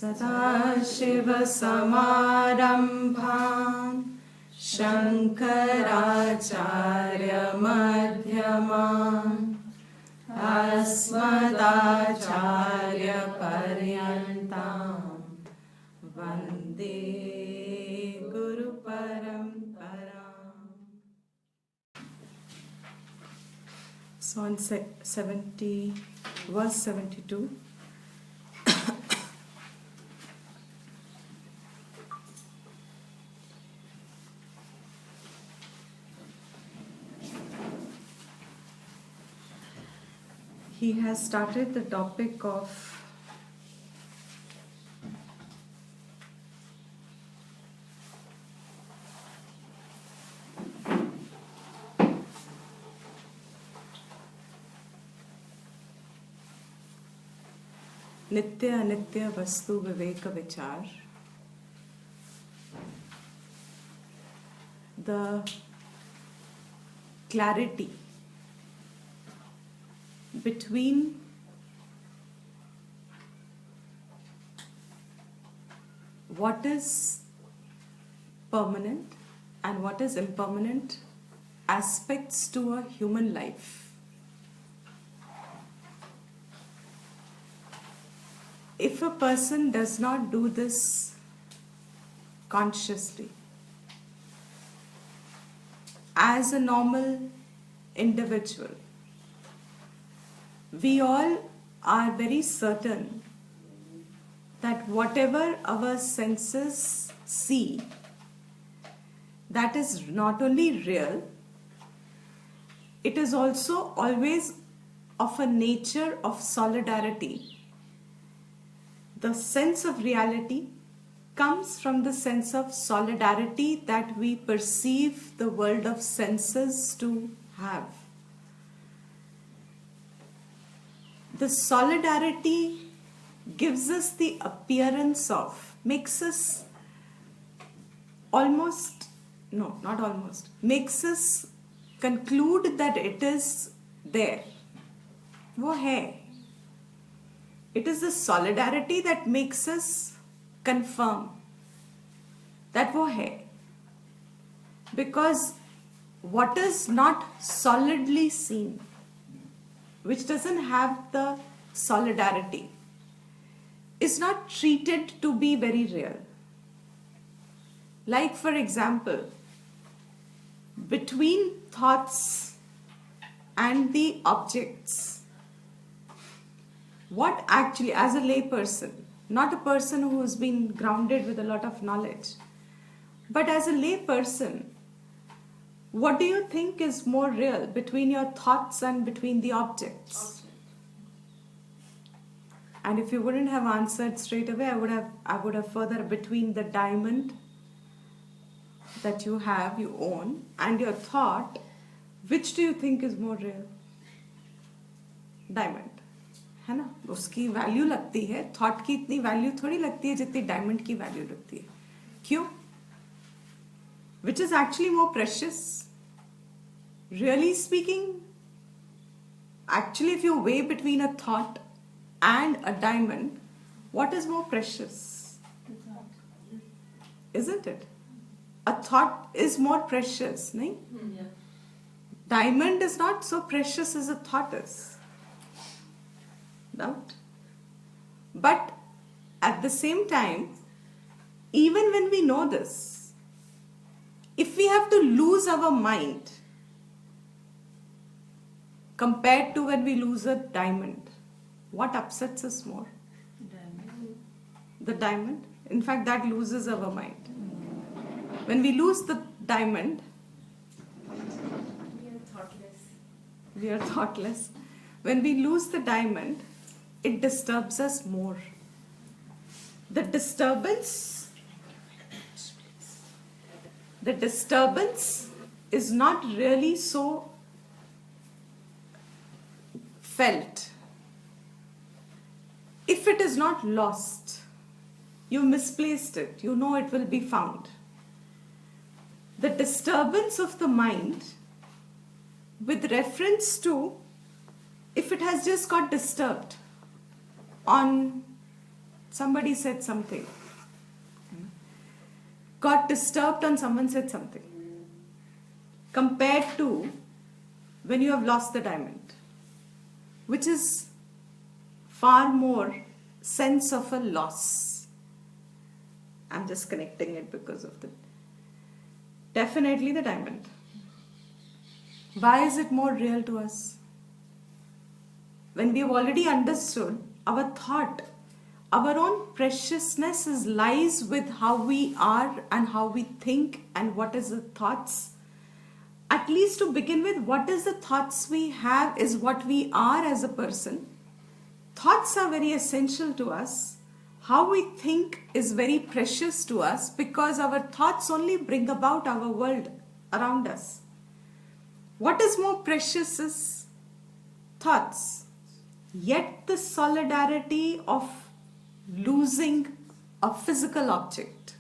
सदाशिवसमारम्भां शङ्कराचार्यमध्यमाम् अस्मदाचार्यपर्यन्तां वन्दे गुरुपरम्पराम्. So on 70, verse 72, he has started the topic of नित्य अनित्य वस्तु विवेक विचार, the clarity between what is permanent and what is impermanent aspects to a human life. If a person does not do this consciously, as a normal individual, we all are very certain that whatever our senses see, that is not only real, it is also always of a nature of solidarity. The sense of reality comes from the sense of solidarity that we perceive the world of senses to have. The solidarity gives us the appearance of, makes us makes us conclude that it is there. वो है. It is the solidarity that makes us confirm that वो है. Because what is not solidly seen, which doesn't have the solidarity, is not treated to be very real. Like, for example, between thoughts and the objects, what actually, as a lay person, not a person who has been grounded with a lot of knowledge, but as a lay person, what do you think is more real between your thoughts and between the objects? And if you wouldn't have answered straight away, I would have further, between the diamond that you have, you own, and your thought, which do you think is more real? Diamond. है ना, उसकी value लगती है. Thought की इतनी value थोड़ी लगती है जितनी डायमंड की वैल्यू लगती है. क्यों? Which is actually more precious? Really speaking, actually if you weigh between a thought and a diamond, what is more precious? Isn't it? A thought is more precious, nahin? Yeah. Diamond is not so precious as a thought is. Doubt. But at the same time, even when we know this, if we have to lose our mind compared to when we lose a diamond, what upsets us more? Diamond. The diamond. In fact, that loses our mind. When we lose the diamond, we are thoughtless. When we lose the diamond, it disturbs us more. The disturbance is not really so felt. If it is not lost, you misplaced it, you know it will be found. The disturbance of the mind with reference to if it has just got disturbed on somebody said something, got disturbed and someone said something, compared to when you have lost the diamond, which is far more sense of a loss. I'm just connecting it because of definitely the diamond. Why is it more real to us? When we have already understood our thought, our own preciousness lies with how we are and how we think and what is the thoughts. At least to begin with, what is the thoughts we have is what we are as a person. Thoughts are very essential to us. How we think is very precious to us because our thoughts only bring about our world around us. What is more precious is thoughts. Yet the solidarity of losing a physical object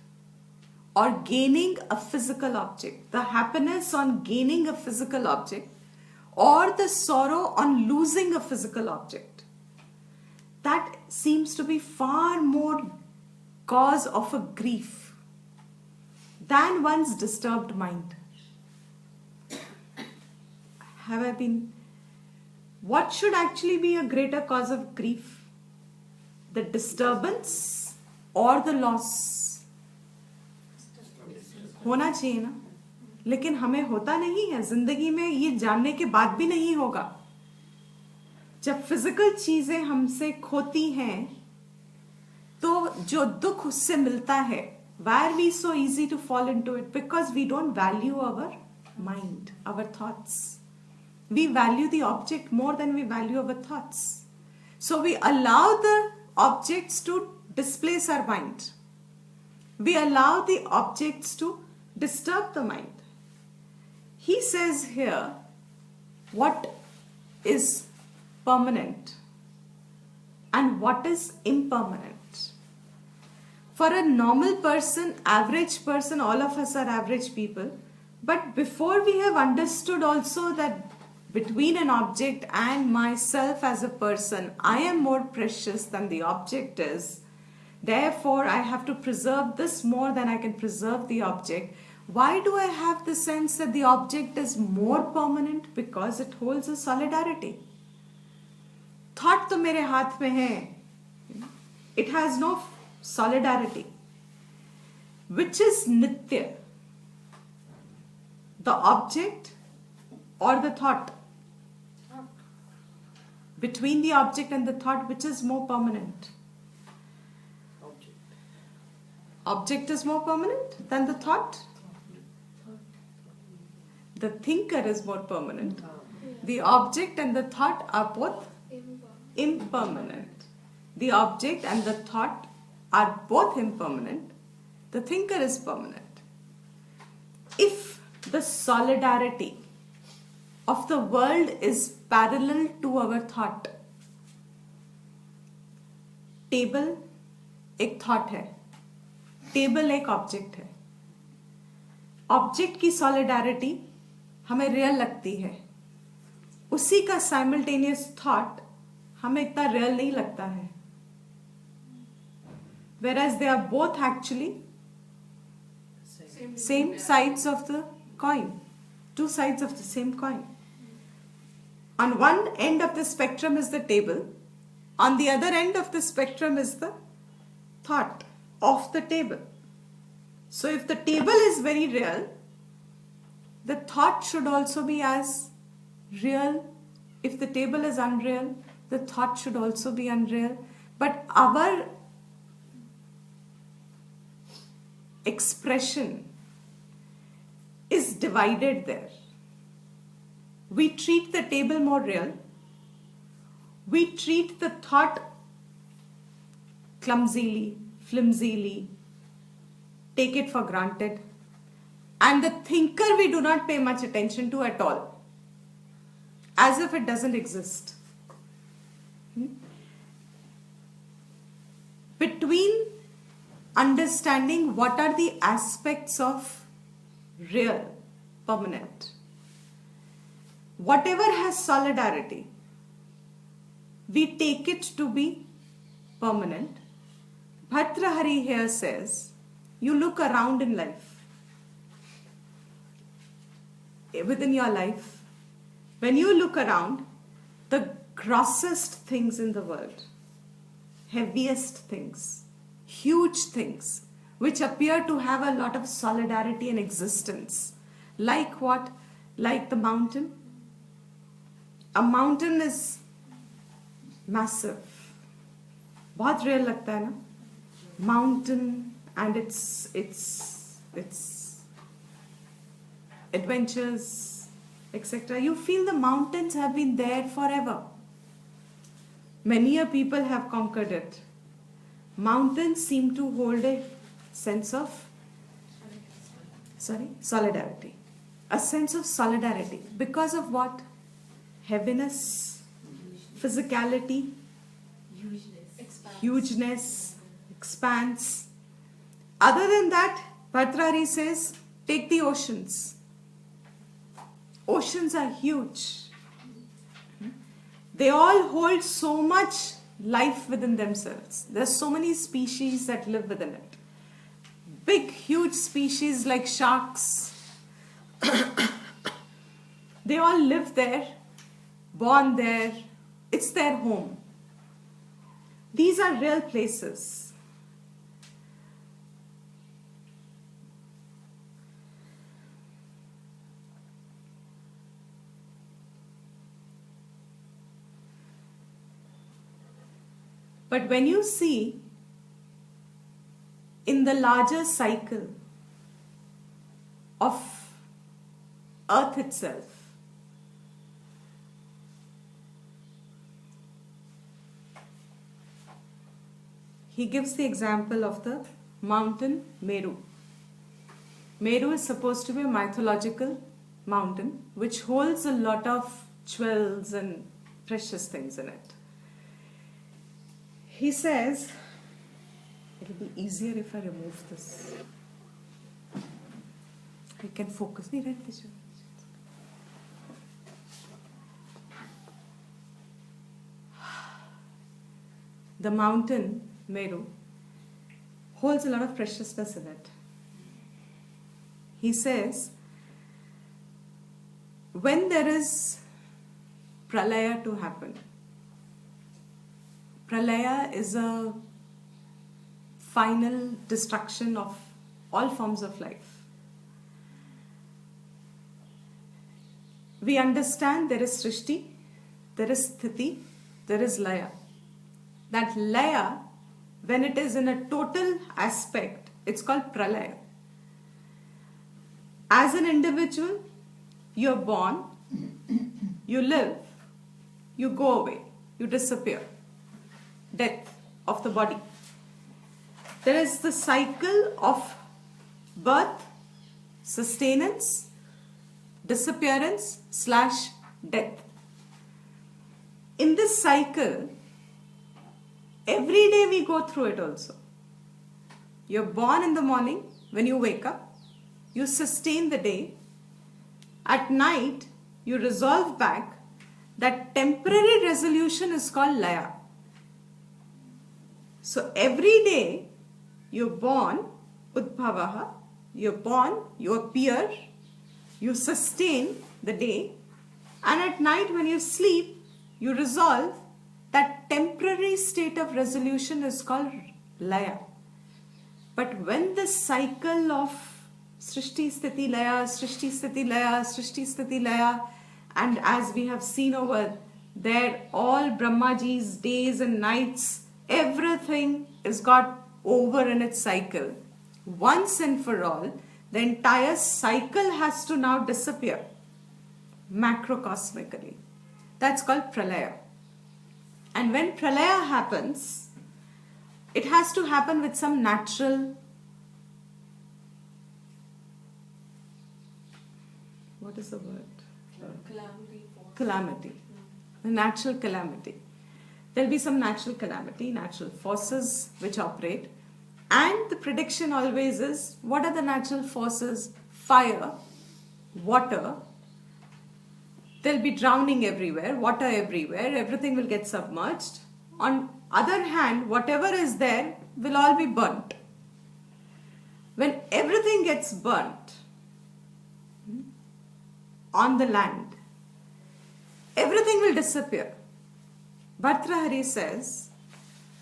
or gaining a physical object, the happiness on gaining a physical object or the sorrow on losing a physical object, that seems to be far more cause of a grief than one's disturbed mind. What should actually be a greater cause of grief? The disturbance or the loss? होना चाहिए ना, लेकिन हमें होता नहीं है. जिंदगी में ये जानने के बाद भी नहीं होगा. जब फिजिकल चीजें हमसे खोती हैं तो जो दुख उससे मिलता है, why are we so easy to fall into it? Because we don't value our mind, our thoughts. We value the object more than we value our thoughts. So we allow the objects to displace our mind. We allow the objects to disturb the mind. He says here, what is permanent and what is impermanent. For a normal person, average person, all of us are average people, but before we have understood also that between an object and myself as a person, I am more precious than the object is. Therefore, I have to preserve this more than I can preserve the object. Why do I have the sense that the object is more permanent? Because it holds a solidarity. Thought to mere haath mein hai. It has no solidarity. Which is nitya? The object or the thought? Between the object and the thought, which is more permanent? Object is more permanent than the thought? The thinker is more permanent. The object and the thought are both impermanent. The object and the thought are both impermanent. The thinker is permanent. If the solidarity of the world is parallel to our thought, table एक thought है, table एक object है. Object की solidarity हमें real लगती है, उसी का साइमल्टेनियस थॉट हमें इतना रियल नहीं लगता है. Whereas they are both actually same sides of the coin, two sides of the same coin. On one end of the spectrum is the table, on the other end of the spectrum is the thought of the table. So if the table is very real, the thought should also be as real. If the table is unreal, the thought should also be unreal. But our expression is divided there. We treat the table more real. We treat the thought clumsily, flimsily, take it for granted. And the thinker we do not pay much attention to at all, as if it doesn't exist. Between understanding what are the aspects of real, permanent, whatever has solidarity, we take it to be permanent. Bhartrhari here says, you look around in life, within your life, when you look around, the grossest things in the world, heaviest things, huge things, which appear to have a lot of solidarity and existence. Like what? Like the mountain. A mountain is massive. बहुत real लगता है ना? Mountain and its adventures, etc. You feel the mountains have been there forever. Many a people have conquered it. Mountains seem to hold a sense of solidarity. A sense of solidarity. Because of what? Heaviness, physicality, hugeness, expanse. Other than that, Bhartrhari says, take the oceans. Oceans are huge. They all hold so much life within themselves. There's so many species that live within it. Big, huge species like sharks. They all live there, born there. It's their home. These are real places. But when you see in the larger cycle of Earth itself, he gives the example of the mountain Meru. Meru is supposed to be a mythological mountain which holds a lot of jewels and precious things in it. He says, it will be easier if I remove this. I can focus. The mountain Meru holds a lot of preciousness in it. He says, when there is pralaya to happen, pralaya is a final destruction of all forms of life. We understand there is Srishti, there is Sthiti, there is Laya. That Laya, when it is in a total aspect, it's called pralaya. As an individual, you're born, you live, you go away, you disappear. Death of the body. There is the cycle of birth, sustenance, disappearance / death. In this cycle, every day we go through it also. You're born in the morning, when you wake up, you sustain the day. At night, you resolve back. That temporary resolution is called Laya. So every day, you're born, Udbhavaha, you're born, you appear, you sustain the day, and at night when you sleep, you resolve. That temporary state of resolution is called Laya. But when the cycle of Srishti Sthiti Laya, Srishti Sthiti Laya, Srishti Sthiti Laya, and as we have seen over there, all Brahmaji's days and nights, everything is got over in its cycle. Once and for all, the entire cycle has to now disappear macrocosmically. That's called pralaya. And when pralaya happens, it has to happen with some natural, what is the word? Calamity. A natural calamity. There'll be some natural calamity, natural forces which operate. And the prediction always is, what are the natural forces? Fire, water. There'll be drowning everywhere, water everywhere, everything will get submerged. On other hand, whatever is there will all be burnt. When everything gets burnt on the land, everything will disappear. Bhartrahari says,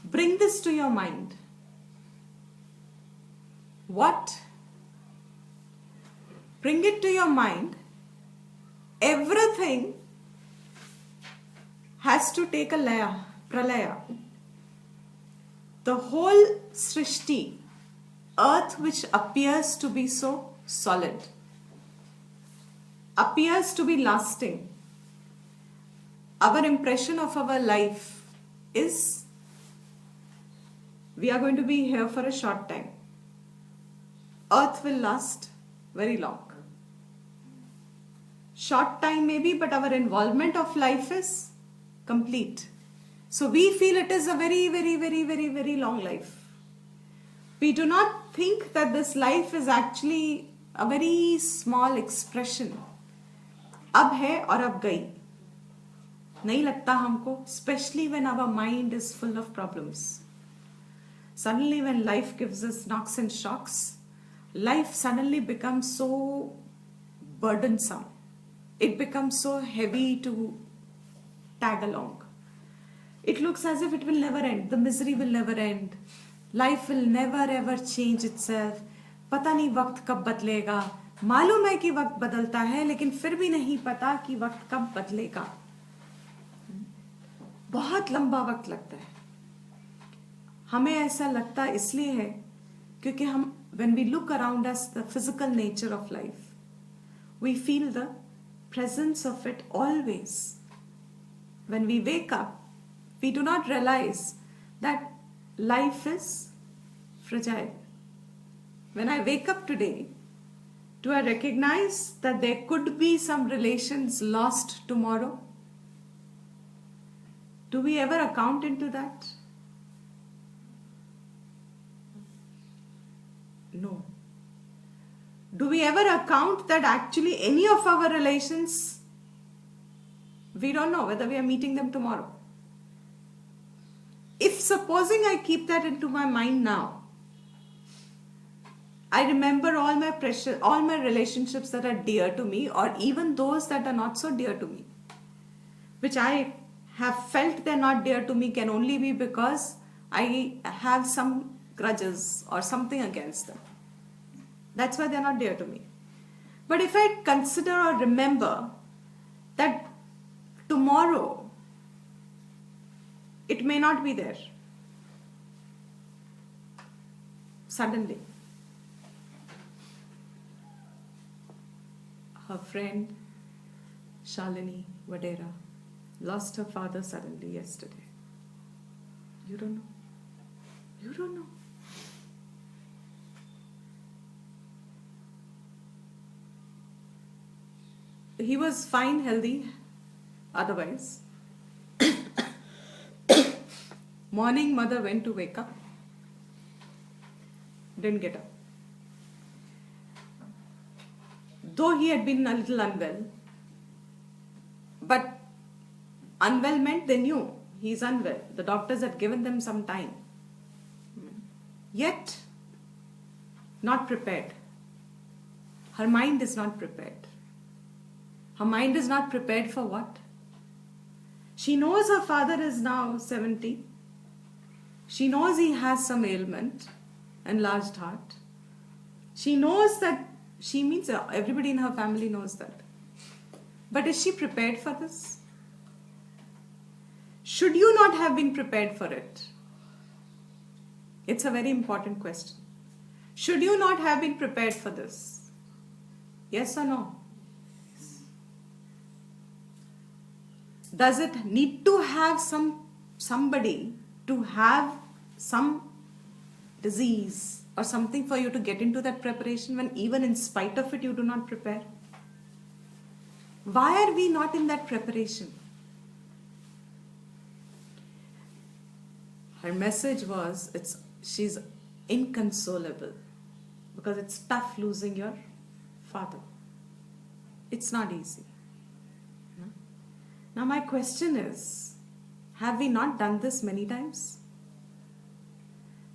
bring this to your mind. What? Bring it to your mind. Everything has to take a laya, pralaya. The whole Srishti, earth which appears to be so solid, appears to be lasting. Our impression of our life is we are going to be here for a short time. Earth will last very long. Short time maybe, but our involvement of life is complete. So we feel it is a very, very, very, very, very long life. We do not think that this life is actually a very small expression. अब है और अब गई. नहीं लगता हमको, especially when our mind is full of problems. Suddenly when life gives us knocks and shocks, life suddenly becomes so burdensome. It becomes so heavy to tag along. It looks as if it will never end. The misery will never end. Life will never ever change itself. पता नहीं वक्त कब बदलेगा. मालूम है कि वक्त बदलता है, लेकिन फिर भी नहीं पता कि वक्त कब बदलेगा. बहुत लंबा वक्त लगता है. हमें ऐसा लगता इसलिए है क्योंकि हम when we look around us the physical nature of life, we feel the presence of it always. When we wake up, we do not realize that life is fragile. When I wake up today, do I recognize that there could be some relations lost tomorrow? Do we ever account into that? No. Do we ever account that actually any of our relations, we don't know whether we are meeting them tomorrow? If supposing I keep that into my mind now, I remember all my relationships that are dear to me, or even those that are not so dear to me, which I have felt they're not dear to me, can only be because I have some grudges or something against them. That's why they're not dear to me. But if I consider or remember that tomorrow it may not be there, suddenly her friend Shalini Vadera lost her father suddenly yesterday. You don't know. You don't know. He was fine, healthy, otherwise. Morning, mother went to wake up. Didn't get up. Though he had been a little unwell, but unwell meant they knew he's unwell. The doctors had given them some time. Yet, not prepared. Her mind is not prepared. Her mind is not prepared for what? She knows her father is now 70. She knows he has some ailment, enlarged heart. She knows that, she means everybody in her family knows that. But is she prepared for this? Should you not have been prepared for it? It's a very important question. Should you not have been prepared for this? Yes or no? Does it need to have somebody to have some disease or something for you to get into that preparation, when even in spite of it you do not prepare? Why are we not in that preparation? Her message was, she's inconsolable because it's tough losing your father. It's not easy. Now my question is, have we not done this many times?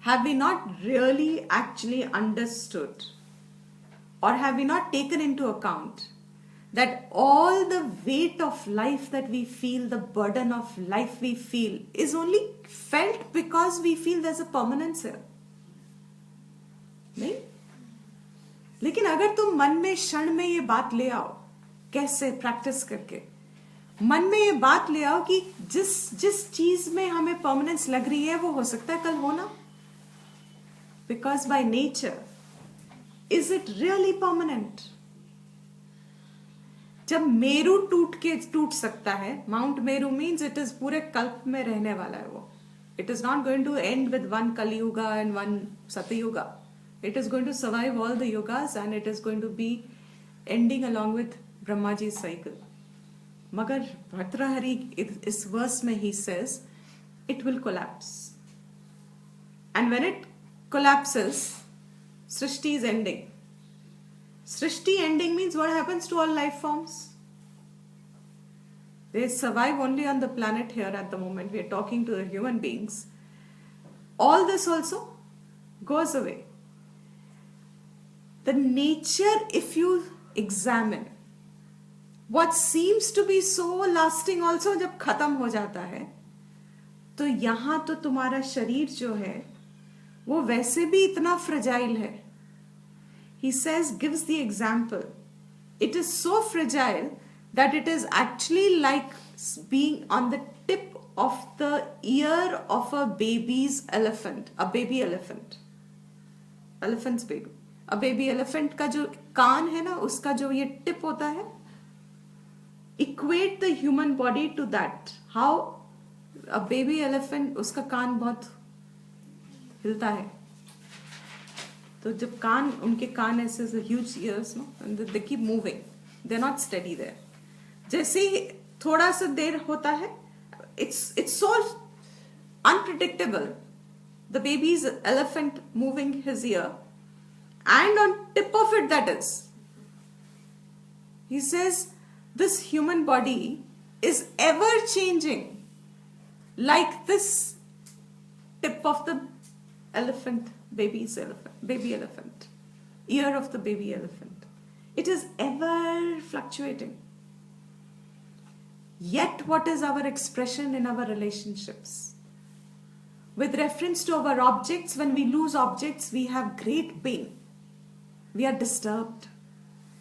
have we not really actually understood, or have we not taken into account that all the weight of life that we feel, the burden of life we feel, is only felt because we feel there's a permanence here? नहीं? लेकिन अगर तुम मन में क्षण में ये बात ले आओ, कैसे प्रैक्टिस करके मन में ये बात ले आओ कि जिस चीज में हमें परमानेंस लग रही है वो हो सकता है कल होना, because by nature is it really permanent? जब मेरू टूट सकता है, mount Meru means it is पूरे कल्प में रहने वाला है वो. It is not going to end with one Kaliyuga and one Satyuga. It is going to survive all the yugas and it is going to be ending along with Brahmaji's cycle. Magar Bhartrahari, is verse mein he says, it will collapse. And when it collapses, Srishti is ending. Srishti ending means what happens to all life forms? They survive only on the planet here at the moment. We are talking to the human beings. All this also goes away. The nature, if you examine, what seems to be so lasting also जब खत्म हो जाता है, तो यहाँ तो तुम्हारा शरीर जो है वो वैसे भी इतना फ्रेजाइल है. He says, gives the example. It is so fragile that it is actually like being on the tip of the ear of a baby's elephant, a baby elephant, elephant's baby. A baby elephant का जो कान है ना, उसका जो ये tip होता है, equate the human body to that. How a baby elephant, उसका कान बहुत हिलता है. तो जब कान, उनके कान ऐसे huge ears, no, and they keep moving. They're not steady there. जैसे ही थोड़ा सा देर होता है, it's so unpredictable. The baby's elephant moving his ear. And on tip of it, that is. He says, this human body is ever changing, like this tip of the elephant, baby elephant, ear of the baby elephant. It is ever fluctuating. Yet what is our expression in our relationships? With reference to our objects, when we lose objects, we have great pain. We are disturbed.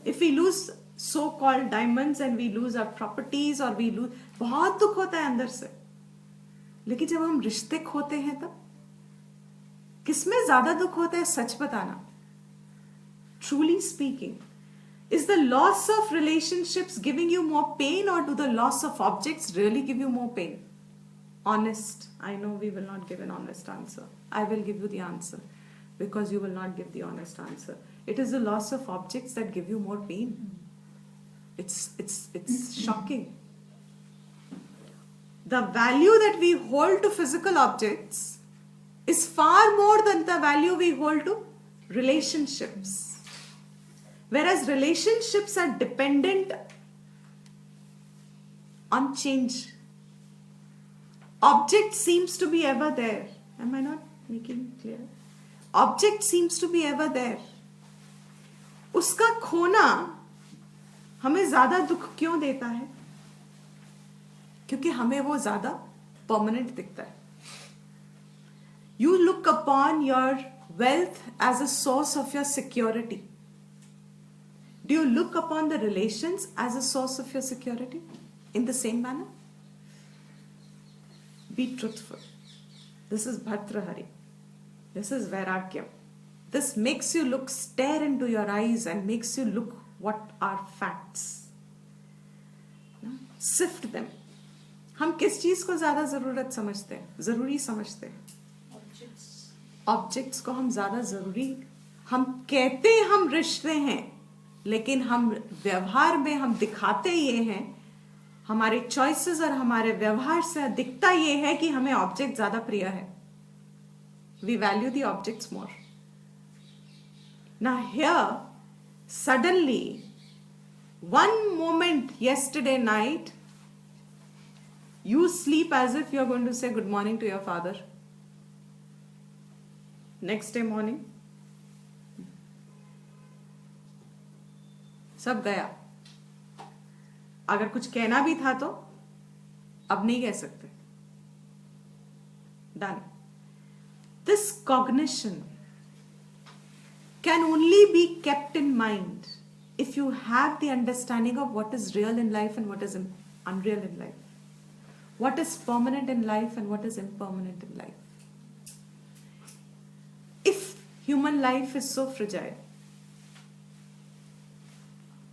If we lose so-called diamonds and we lose our properties or we lose, बहुत दुख होता है अंदर से. लेकिन जब हम रिश्ते खोते हैं तब किसमें ज्यादा दुख होता है? सच बताना. Truly speaking, is the loss of relationships giving you more pain, or do the loss of objects really give you more pain? Honest. I know we will not give an honest answer. I will give you the answer because you will not give the honest answer. It is the loss of objects that give you more pain. It's shocking. The value that we hold to physical objects is far more than the value we hold to relationships. Whereas relationships are dependent on change. Object seems to be ever there. Am I not making clear? Object seems to be ever there. उसका खोना हमें ज्यादा दुख क्यों देता है? क्योंकि हमें वो ज्यादा परमानेंट दिखता है. You look upon your wealth as a source of your security. Do you look upon the relations as a source of your security in the same manner? Be truthful. This is Bhartrahari. This is Vairagyam. This makes you look, stare into your eyes and makes you look what are facts. Sift them. हम किस चीज को ज्यादा जरूरत समझते हैं, जरूरी समझते हैं? ऑब्जेक्ट्स को हम ज्यादा जरूरी, हम कहते हैं हम रिश्ते हैं, लेकिन हम व्यवहार में हम दिखाते ये हैं, हमारे चॉइसेस और हमारे व्यवहार से दिखता ये है कि हमें ऑब्जेक्ट ज्यादा प्रिय है. We value the objects more. Now here, suddenly, one moment yesterday night, you sleep as if you are going to say good morning to your father. Next day morning सब गया. अगर कुछ कहना भी था तो अब नहीं कह सकते. Done. This cognition can only be kept in mind if you have the understanding of what is real in life and what is unreal in life. What is permanent in life and what is impermanent in life. If human life is so fragile,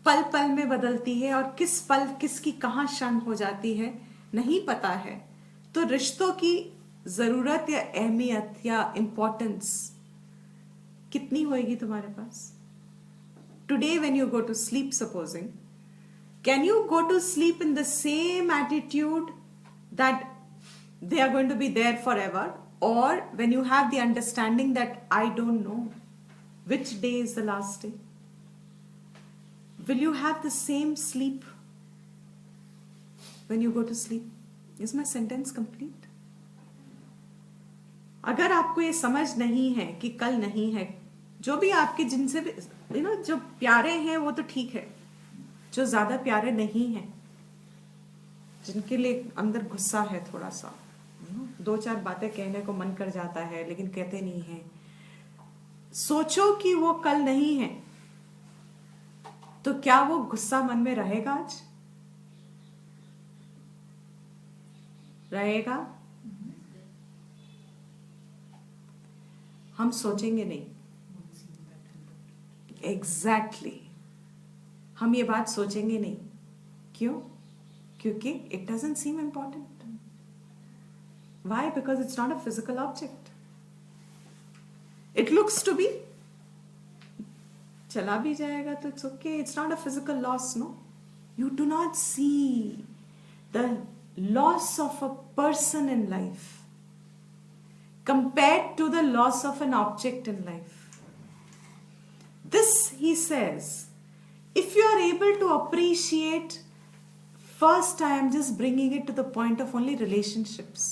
पल पल में बदलती है और किस पल किसकी कहां क्षण हो जाती है नहीं पता है, तो रिश्तों की जरूरत या अहमियत या इंपॉर्टेंस कितनी होएगी तुम्हारे पास. Today when you go to sleep, supposing, can you go to sleep in the same attitude that they are going to be there forever, or when you have the understanding that I don't know which day is the last day, will you have the same sleep when you go to sleep? Is my sentence complete? अगर आपको ये समझ नहीं है कि कल नहीं है, जो भी आपके जिनसे भी जो प्यारे हैं वो तो ठीक है, जो ज्यादा प्यारे नहीं हैं, जिनके लिए अंदर गुस्सा है थोड़ा सा, दो चार बातें कहने को मन कर जाता है लेकिन कहते नहीं है, सोचो कि वो कल नहीं है, तो क्या वो गुस्सा मन में रहेगा? आज रहेगा? हम सोचेंगे नहीं. एग्जैक्टली हम ये बात सोचेंगे नहीं. क्यों? क्योंकि it doesn't seam important. Why? Because it's not a physical object. It looks to be. चला भी जाएगा तो it's okay. It's not a physical loss, no? You do not see the loss of a person in life compared to the loss of an object in life. This, he says, if you are able to appreciate, first I am just bringing it to the point of only relationships.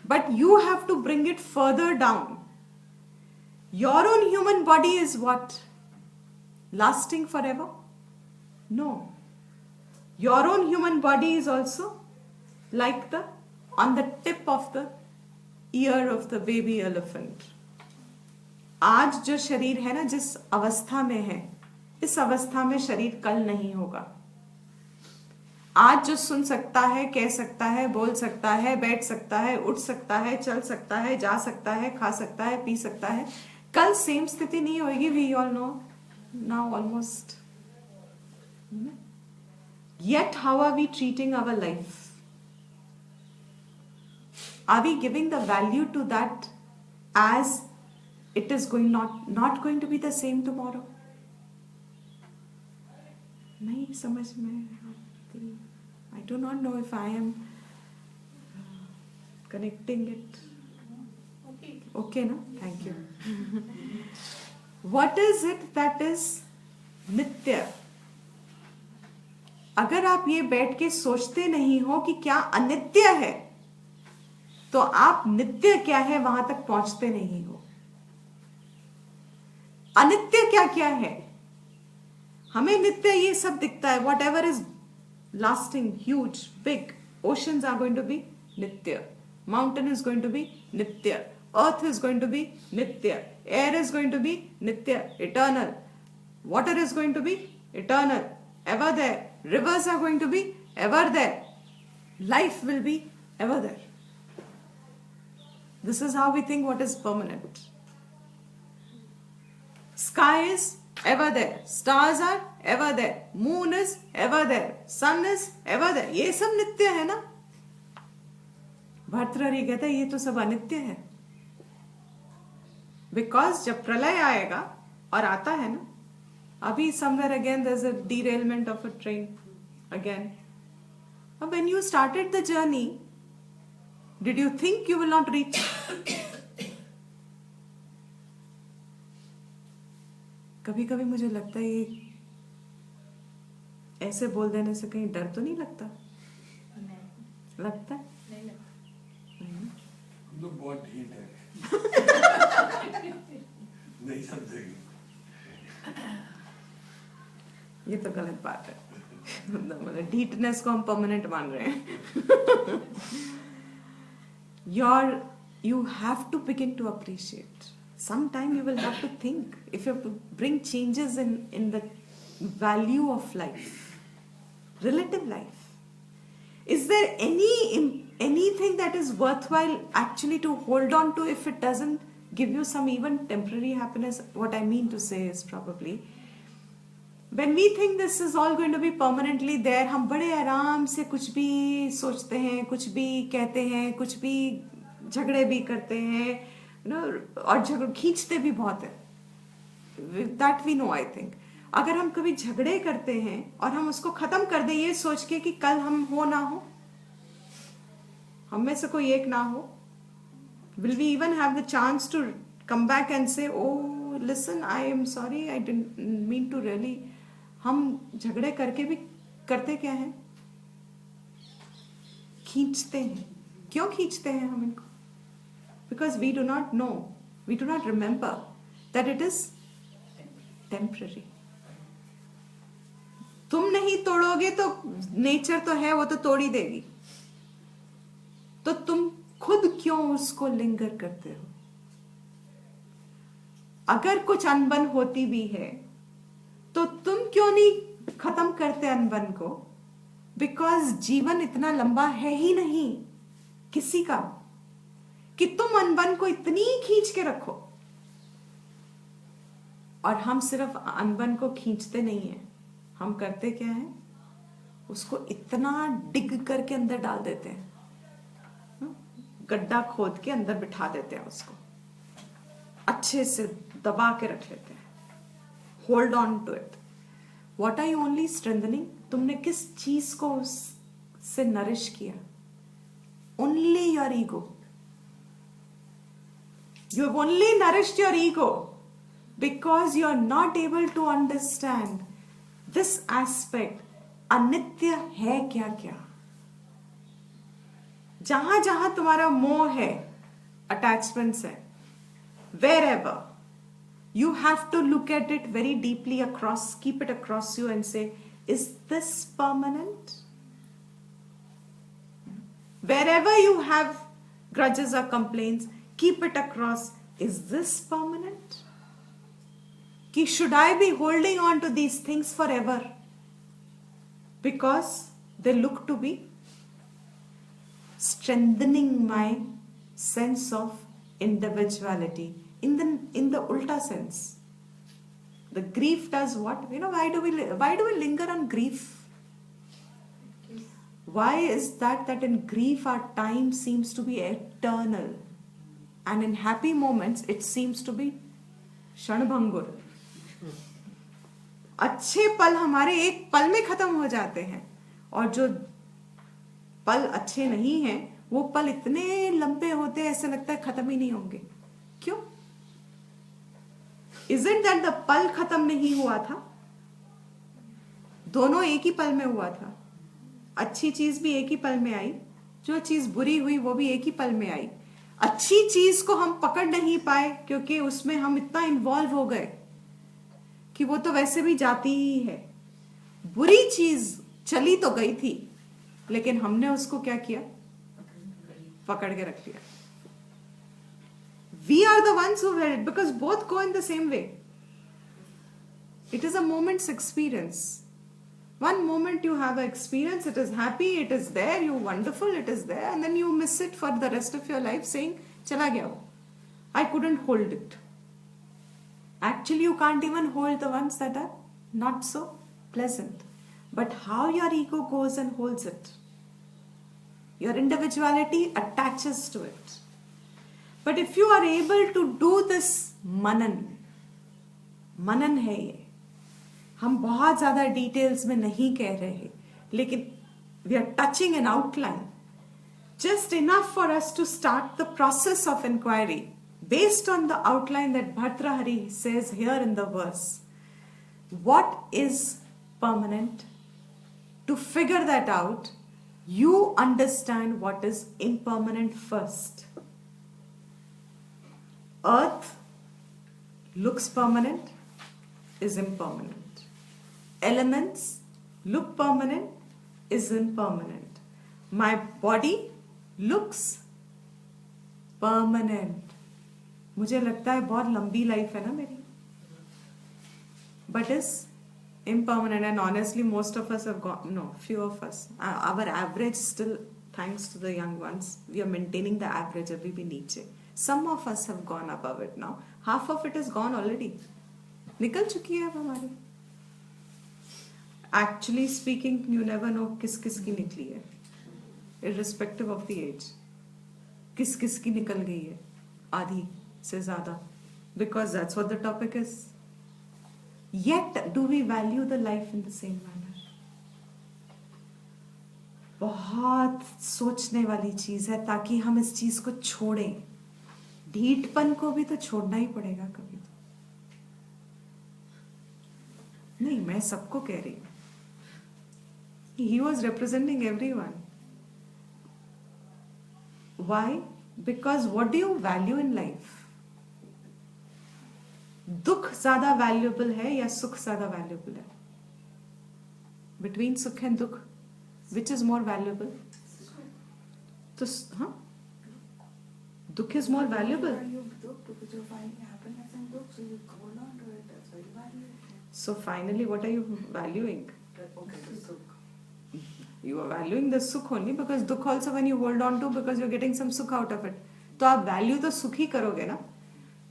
But you have to bring it further down. Your own human body is what? Lasting forever? No. Your own human body is also like on the tip of the ear of the baby elephant. आज जो शरीर है ना, जिस अवस्था में है, इस अवस्था में शरीर कल नहीं होगा. आज जो सुन सकता है, कह सकता है, बोल सकता है, बैठ सकता है, उठ सकता है, चल सकता है, जा सकता है, खा सकता है, पी सकता है, कल सेम स्थिति नहीं होगी. We all know now almost. Yet how are we treating our life? Are we giving the value to that as it is not going to be the same tomorrow? नहीं समझ में आती. I do not know if I am connecting it. Okay, no? Thank you. What is it that is नित्य? अगर आप ये बैठ के सोचते नहीं हो कि क्या अनित्य है, तो आप नित्य क्या है वहां तक पहुंचते नहीं हो. अनित्य क्या क्या है? हमें नित्य ये सब दिखता है. What ever is lasting, huge, big. Oceans are going to be nitya. Mountain is going to be nitya. Earth is going to be nitya. Air is going to be nitya, eternal. Water is going to be eternal, ever there. Rivers are going to be ever there. Life will be ever there. This is how we think what is permanent. Sky is ever there. Stars are ever there. Moon is ever there. Sun is ever there. ये सब नित्य है ना. भर्तृहरि कहता है ये तो सब अनित्य है. Because जब प्रलय आएगा, और आता है ना, अभी somewhere again there's a derailment of a train again. But when you started the journey, did you think you will not reach? कभी कभी मुझे लगता है ये ऐसे बोल देने से कहीं डर तो नहीं लगता? नहीं लगता है? नहीं लगता. हम लोग बहुत ढीठ है. ये तो गलत बात है। मतलब ढीठनेस को हम परमानेंट मान रहे हैं। You have to begin to appreciate. Sometime you will have to think if you have to bring changes in the value of life, relative life. Is there anything that is worthwhile actually to hold on to if it doesn't give you some even temporary happiness? What I mean to say is probably when we think this is all going to be permanently there, हम बड़े आराम से कुछ भी सोचते हैं, कुछ भी कहते हैं, कुछ भी झगड़े भी करते हैं, और झगड़ खींचते भी बहुत है. That we know, I think. अगर हम कभी झगड़े करते हैं और हम उसको खत्म कर दें ये सोच के कि कल हम हो ना हो, हम में से कोई एक ना हो, will we even have the chance to come back and say, oh listen, I am sorry, I didn't mean to really. हम झगड़े करके भी करते क्या है? खींचते हैं. क्यों खींचते हैं हम इनको? Because we do not know, we do not remember that it is temporary. तुम नहीं तोड़ोगे तो नेचर तो है, वो तो तोड़ ही देगी. तो तुम खुद क्यों उसको लिंगर करते हो? अगर कुछ अनबन होती भी है तो तुम क्यों नहीं खत्म करते अनबन को? बिकॉज जीवन इतना लंबा है ही नहीं किसी का कि तुम अनबन को इतनी खींच के रखो. और हम सिर्फ अनबन को खींचते नहीं है, हम करते क्या है? उसको इतना डिग करके अंदर डाल देते हैं, गड्ढा खोद के अंदर बिठा देते हैं, उसको अच्छे से दबा के रख लेते हैं. Hold on to it. What are you only strengthening? तुमने किस चीज को उससे नरिश किया? Only your ego. You have only nourished your ego because you are not able to understand this aspect. अनित्य है क्या क्या? जहां जहां तुम्हारा मोह है, अटैचमेंट्स है, wherever, you have to look at it very deeply across, keep it across you and say, is this permanent? Wherever you have grudges or complaints, keep it across, is this permanent? Ki should I be holding on to these things forever because they look to be strengthening my sense of individuality in the ulta sense? The grief does what? Why do we linger on grief? Why is that in grief our time seems to be eternal and in happy moments it seems to be क्षणभंगुर. अच्छे पल हमारे एक पल में खत्म हो जाते हैं और जो पल अच्छे नहीं हैं वो पल इतने लंबे होते हैं ऐसे लगता है खत्म ही नहीं होंगे. क्यों? Isn't that the पल खत्म नहीं हुआ था? दोनों एक ही पल में हुआ था. अच्छी चीज भी एक ही पल में आई, जो चीज बुरी हुई वो भी एक ही पल में आई. अच्छी चीज को हम पकड़ नहीं पाए क्योंकि उसमें हम इतना इन्वॉल्व हो गए कि वो तो वैसे भी जाती ही है. बुरी चीज चली तो गई थी लेकिन हमने उसको क्या किया? पकड़ के रख लिया. We are the ones who held it because both go in the same way. It is a moment's experience. One moment you have an experience, it is happy, it is there, you wonderful, it is there, and then you miss it for the rest of your life saying, chala gaya wo. I couldn't hold it. Actually, you can't even hold the ones that are not so pleasant. But how your ego goes and holds it. Your individuality attaches to it. But if you are able to do this मनन है ये. हम बहुत ज्यादा details में नहीं कह रहे हैं लेकिन we are touching an outline just enough for us to start the process of inquiry based on the outline that Bhartrahari says here in the verse. What is permanent? To figure that out, you understand what is impermanent first. Earth looks permanent, is impermanent. elements look permanent is impermanent. My body looks permanent. मुझे लगता है बहुत लंबी life है ना मेरी, but is impermanent. And honestly, most of us have gone, no, few of us, our average still, thanks to the young ones, we are maintaining the average, abhi bhi niche. Some of us have gone above it now. Half of it is gone already. निकल चुकी है अब हमारी. Actually speaking, you never know किस किस की निकली है, irrespective of the age. किस किस की निकल गई है आधी से ज़्यादा, because that's what the topic is. Yet do we value the life in the same manner? बहुत सोचने वाली चीज है, ताकि हम इस चीज को छोड़ें. ढीठपन को भी तो छोड़ना ही पड़ेगा कभी तो. नहीं, मैं सबको कह रही हूं. He was representing everyone. Why? Because what do you value in life? दुख ज्यादा वैल्यूएबल है या सुख ज्यादा वैल्यूएबल है? बिटवीन सुख एंड दुख, विच इज मोर वैल्यूएबल? तो हाँ, दुख is more valuable. So finally, what are you valuing? You are valuing the sukh only, because dukh also when you hold on to, because you're getting some sukh out of it. तो आप value तो सुख ही करोगे ना.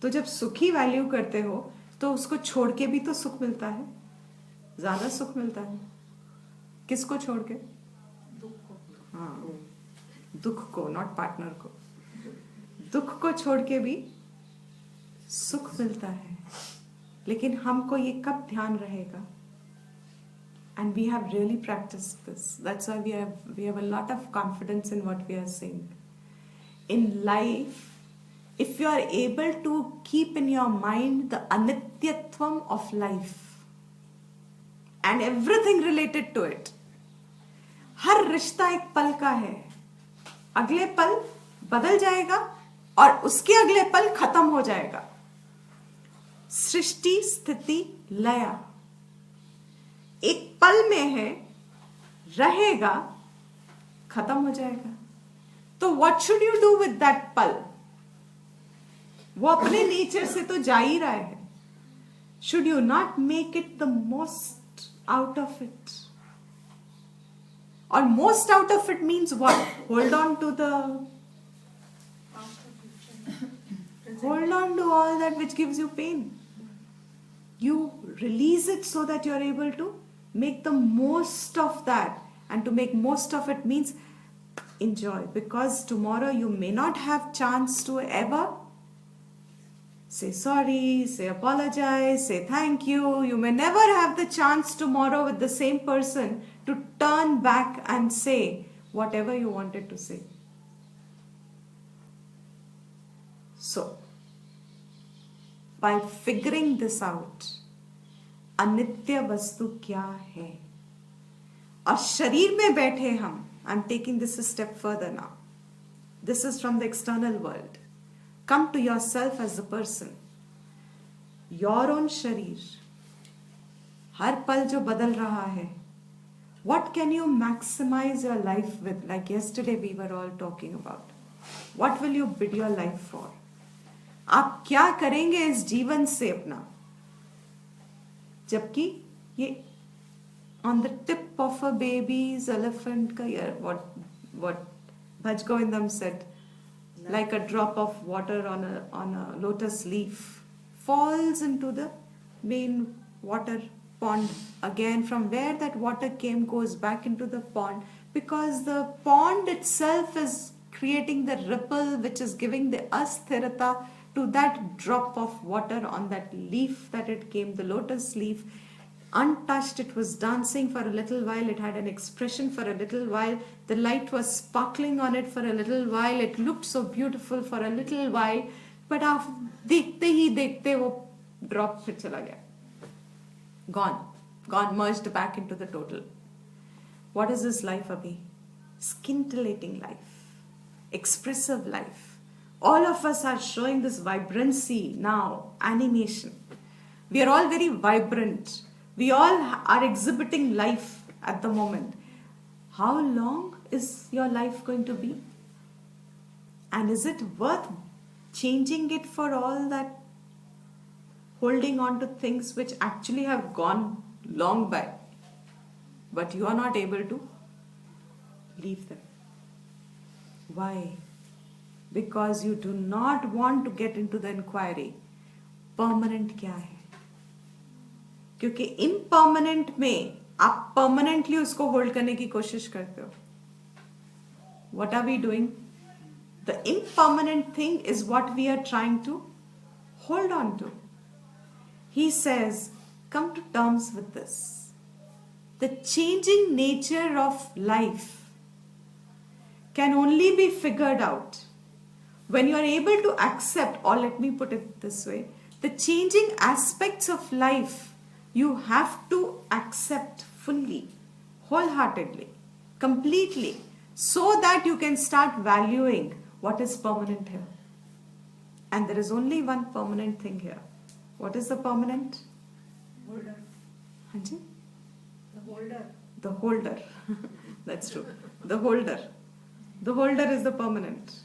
तो जब सुख ही value करते हो तो उसको छोड़ के भी तो सुख मिलता है, ज्यादा सुख मिलता है. किसको छोड़ के? हाँ, दुख को, नॉट पार्टनर को. दुख को छोड़ के भी सुख मिलता है. लेकिन हमको ये कब ध्यान रहेगा? And we have really practiced this. That's why we have a lot of confidence in what we are saying. In life, if you are able to keep in your mind the anityatvam of life and everything related to it, हर रिश्ता एक पल का है. अगले पल बदल जाएगा और उसके अगले पल खत्म हो जाएगा. सृष्टि स्थिति लय एक पल में है, रहेगा, खत्म हो जाएगा. तो what should you do with that पल? वो अपने नेचर से तो जा ही रहा है. Should you not make it the most out of it? Or most out of it means what? Hold on to all that which gives you pain. You release it so that you are able to make the most of that. And to make most of it means enjoy, because tomorrow you may not have chance to ever say sorry, say apologize, say thank you. You may never have the chance tomorrow with the same person to turn back and say whatever you wanted to say. So, by figuring this out, अनित्य वस्तु क्या है, और शरीर में बैठे हम, I'm taking this a step further now. This is from the external world. Come to yourself as a person. Your own शरीर, हर पल जो बदल रहा है, what can you maximize your life with? Like yesterday we were all talking about. What will you bid your life for? आप क्या करेंगे इस जीवन से अपना, जबकि ये on the tip of a baby's elephant का ear, what Bhaj Govindam said, like a drop of water on a lotus leaf falls into the main water pond. Again, from where that water came goes back into the pond, because the pond itself is creating the ripple which is giving the asthirata to that drop of water on that leaf that it came, the lotus leaf. Untouched, it was dancing for a little while, it had an expression for a little while, the light was sparkling on it for a little while, it looked so beautiful for a little while, but after देखते ही देखते वो drop फिर चला गया, gone, merged back into the total. What is this life, Abhi? Scintillating life, expressive life. All of us are showing this vibrancy now, animation. We are all very vibrant. We all are exhibiting life at the moment. How long is your life going to be? And is it worth changing it for all that, holding on to things which actually have gone long by, but you are not able to leave them? Why? Because you do not want to get into the inquiry, permanent क्या है? क्योंकि impermanent में आप permanently उसको hold करने की कोशिश करते हो. What are we doing? The impermanent thing is what we are trying to hold on to. He says, come to terms with this. The changing nature of life can only be figured out when you are able to accept, or let me put it this way, the changing aspects of life you have to accept fully, wholeheartedly, completely, so that you can start valuing what is permanent here. And there is only one permanent thing here. What is the permanent? Holder. Hanji? The holder. The holder. That's true. The holder. The holder is the permanent.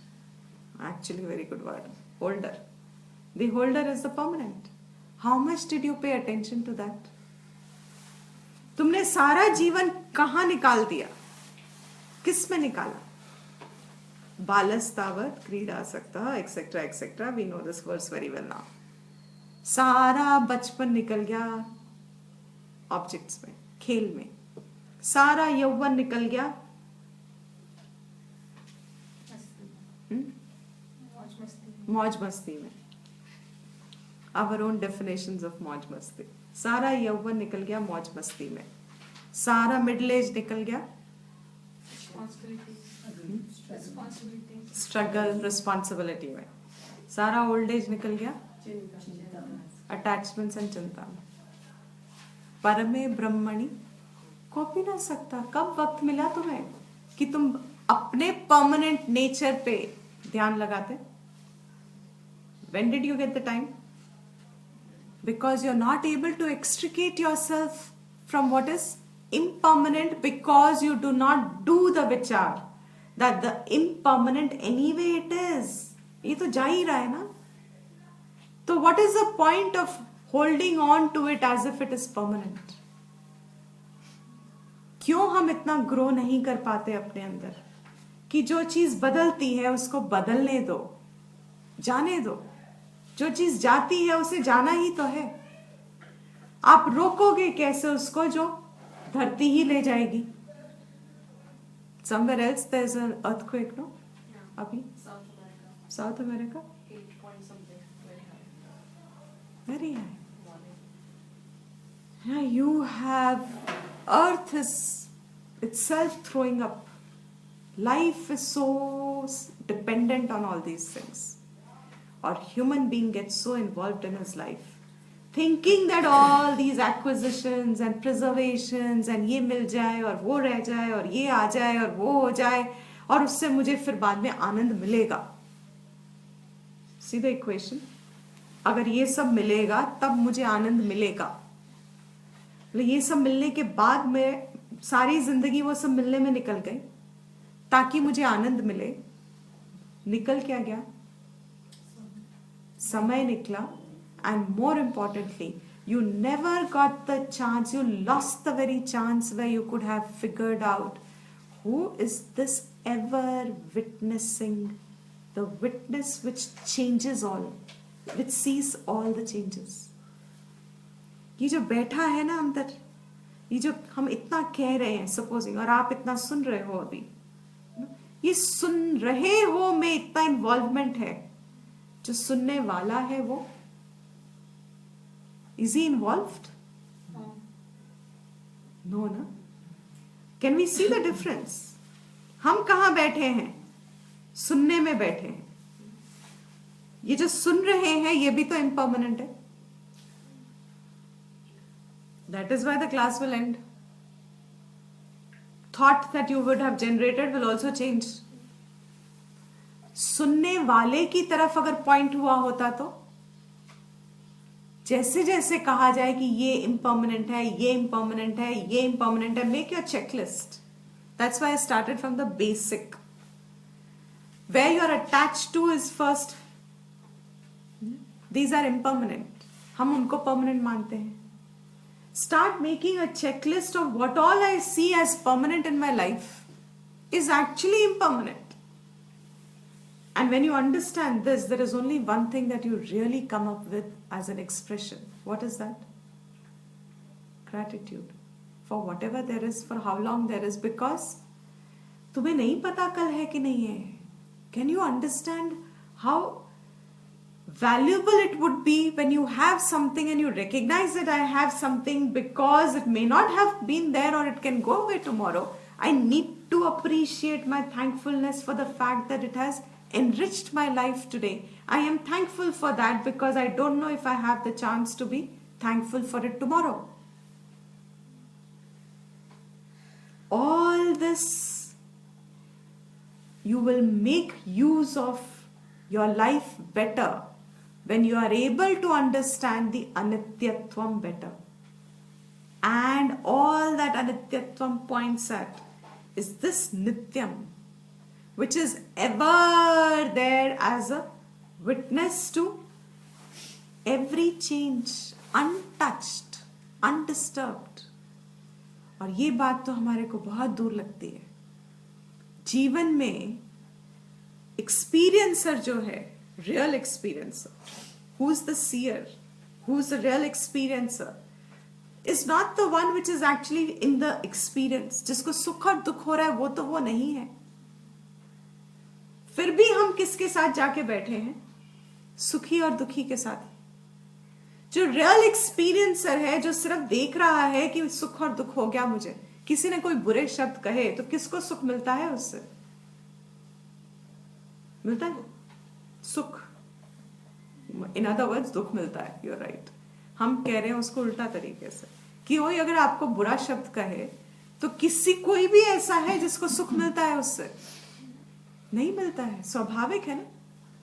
Actually, very good word. Holder. The holder is the permanent. How much did you pay attention to that? तुमने सारा जीवन कहाँ निकाल दिया? किस में निकाला? बालस्तावत क्रीडासक्तः etc etc. We know this verse very well now. सारा बचपन निकल गया ऑब्जेक्ट्स में, खेल में. सारा यौवन निकल गया मौज मस्ती में. Our own definitions of मौज मस्ती. सारा यौवन निकल गया मौज मस्ती में. सारा मिडिल एज निकल गया स्ट्रगल रिस्पॉन्सिबिलिटी में. सारा ओल्ड एज निकल गया अटैचमेंट्स एंड चिंता में. परमे ब्रह्मणि को भी ना सकता. कब वक्त मिला तुम्हें कि तुम अपने परमानेंट नेचर पे ध्यान लगाते? When did you get the time? Because you're not able to extricate yourself from what is impermanent, because you do not do the vichar that the impermanent anyway it is. ये तो जा ही रहा है ना. तो what is the point of holding on to it as if it is permanent? क्यों हम इतना ग्रो नहीं कर पाते अपने अंदर कि जो चीज बदलती है उसको बदलने दो, जाने दो. जो चीज जाती है उसे जाना ही तो है. आप रोकोगे कैसे उसको जो धरती ही ले जाएगी? Somewhere else there's an earthquake, no? Yeah. अभी South South America. America? 8 point something. Very high. Very high. Warning. Yeah, you have Earth is itself throwing up. Life is so dependent on all these things. Or human being gets so involved in his life, thinking that all these acquisitions and preservations and ये मिल जाए और वो रह जाए और ये आ जाए और वो हो जाए और उससे मुझे फिर बाद में आनंद मिलेगा. See the equation? अगर ये सब मिलेगा तब मुझे आनंद मिलेगा. मतलब ये सब मिलने के बाद में सारी जिंदगी वो सब मिलने में निकल गई ताकि मुझे आनंद मिले. निकल क्या गया? समय निकला. And more importantly, you never got the chance, you lost the very chance where you could have figured out who is this ever witnessing, the witness which changes all, which sees all the changes. ये जो बैठा है ना अंदर, ये जो हम इतना कह रहे हैं सपोजिंग, और आप इतना सुन रहे हो अभी, ये सुन रहे हो में इतना इन्वॉल्वमेंट है. जो सुनने वाला है वो, is he involved? No, ना. Can we see the difference? हम कहाँ बैठे हैं? सुनने में बैठे हैं. ये जो सुन रहे हैं ये भी तो impermanent है. That is why the class will end. Thought that you would have generated will also change. सुनने वाले की तरफ अगर पॉइंट हुआ होता तो जैसे जैसे कहा जाए कि ये इम्पर्मानेंट है, ये इम्पर्मानेंट है, ये इम्पर्मानेंट है, make your checklist. That's why I started from the basic. Where you are attached to is first. These are impermanent. हम उनको permanent मानते हैं. Start making a checklist of what all I see as permanent in my life is actually impermanent. And when you understand this, there is only one thing that you really come up with as an expression. What is that? Gratitude. For whatever there is, for how long there is, because तुम्हें नहीं पता कल है कि नहीं है. Can you understand how valuable it would be when you have something and you recognize that I have something, because it may not have been there or it can go away tomorrow. I need to appreciate my thankfulness for the fact that it has enriched my life today. I am thankful for that because I don't know if I have the chance to be thankful for it tomorrow. All this, you will make use of your life better when you are able to understand the anityatvam better. And all that anityatvam points at is this nityam, which is ever there as a witness to every change, untouched, undisturbed. और ये बात तो हमारे को बहुत दूर लगती है. जीवन में एक्सपीरियंसर जो है, real experiencer, who is the seer, who is the real experiencer, is not the one which is actually in the experience. जिसको सुख और दुख हो रहा है वो तो वो नहीं है. फिर भी हम किसके साथ जाके बैठे हैं? सुखी और दुखी के साथ. जो रियल एक्सपीरियंसर है, जो सिर्फ देख रहा है कि सुख और दुख हो गया मुझे, किसी ने कोई बुरे शब्द कहे तो किसको सुख मिलता है? उससे मिलता है सुख. इन अदर वर्ड्स दुख मिलता है. You are right. हम कह रहे हैं उसको उल्टा तरीके से कि कोई अगर आपको बुरा शब्द कहे तो किसी कोई भी ऐसा है जिसको सुख मिलता है? उससे नहीं मिलता है. स्वाभाविक है ना.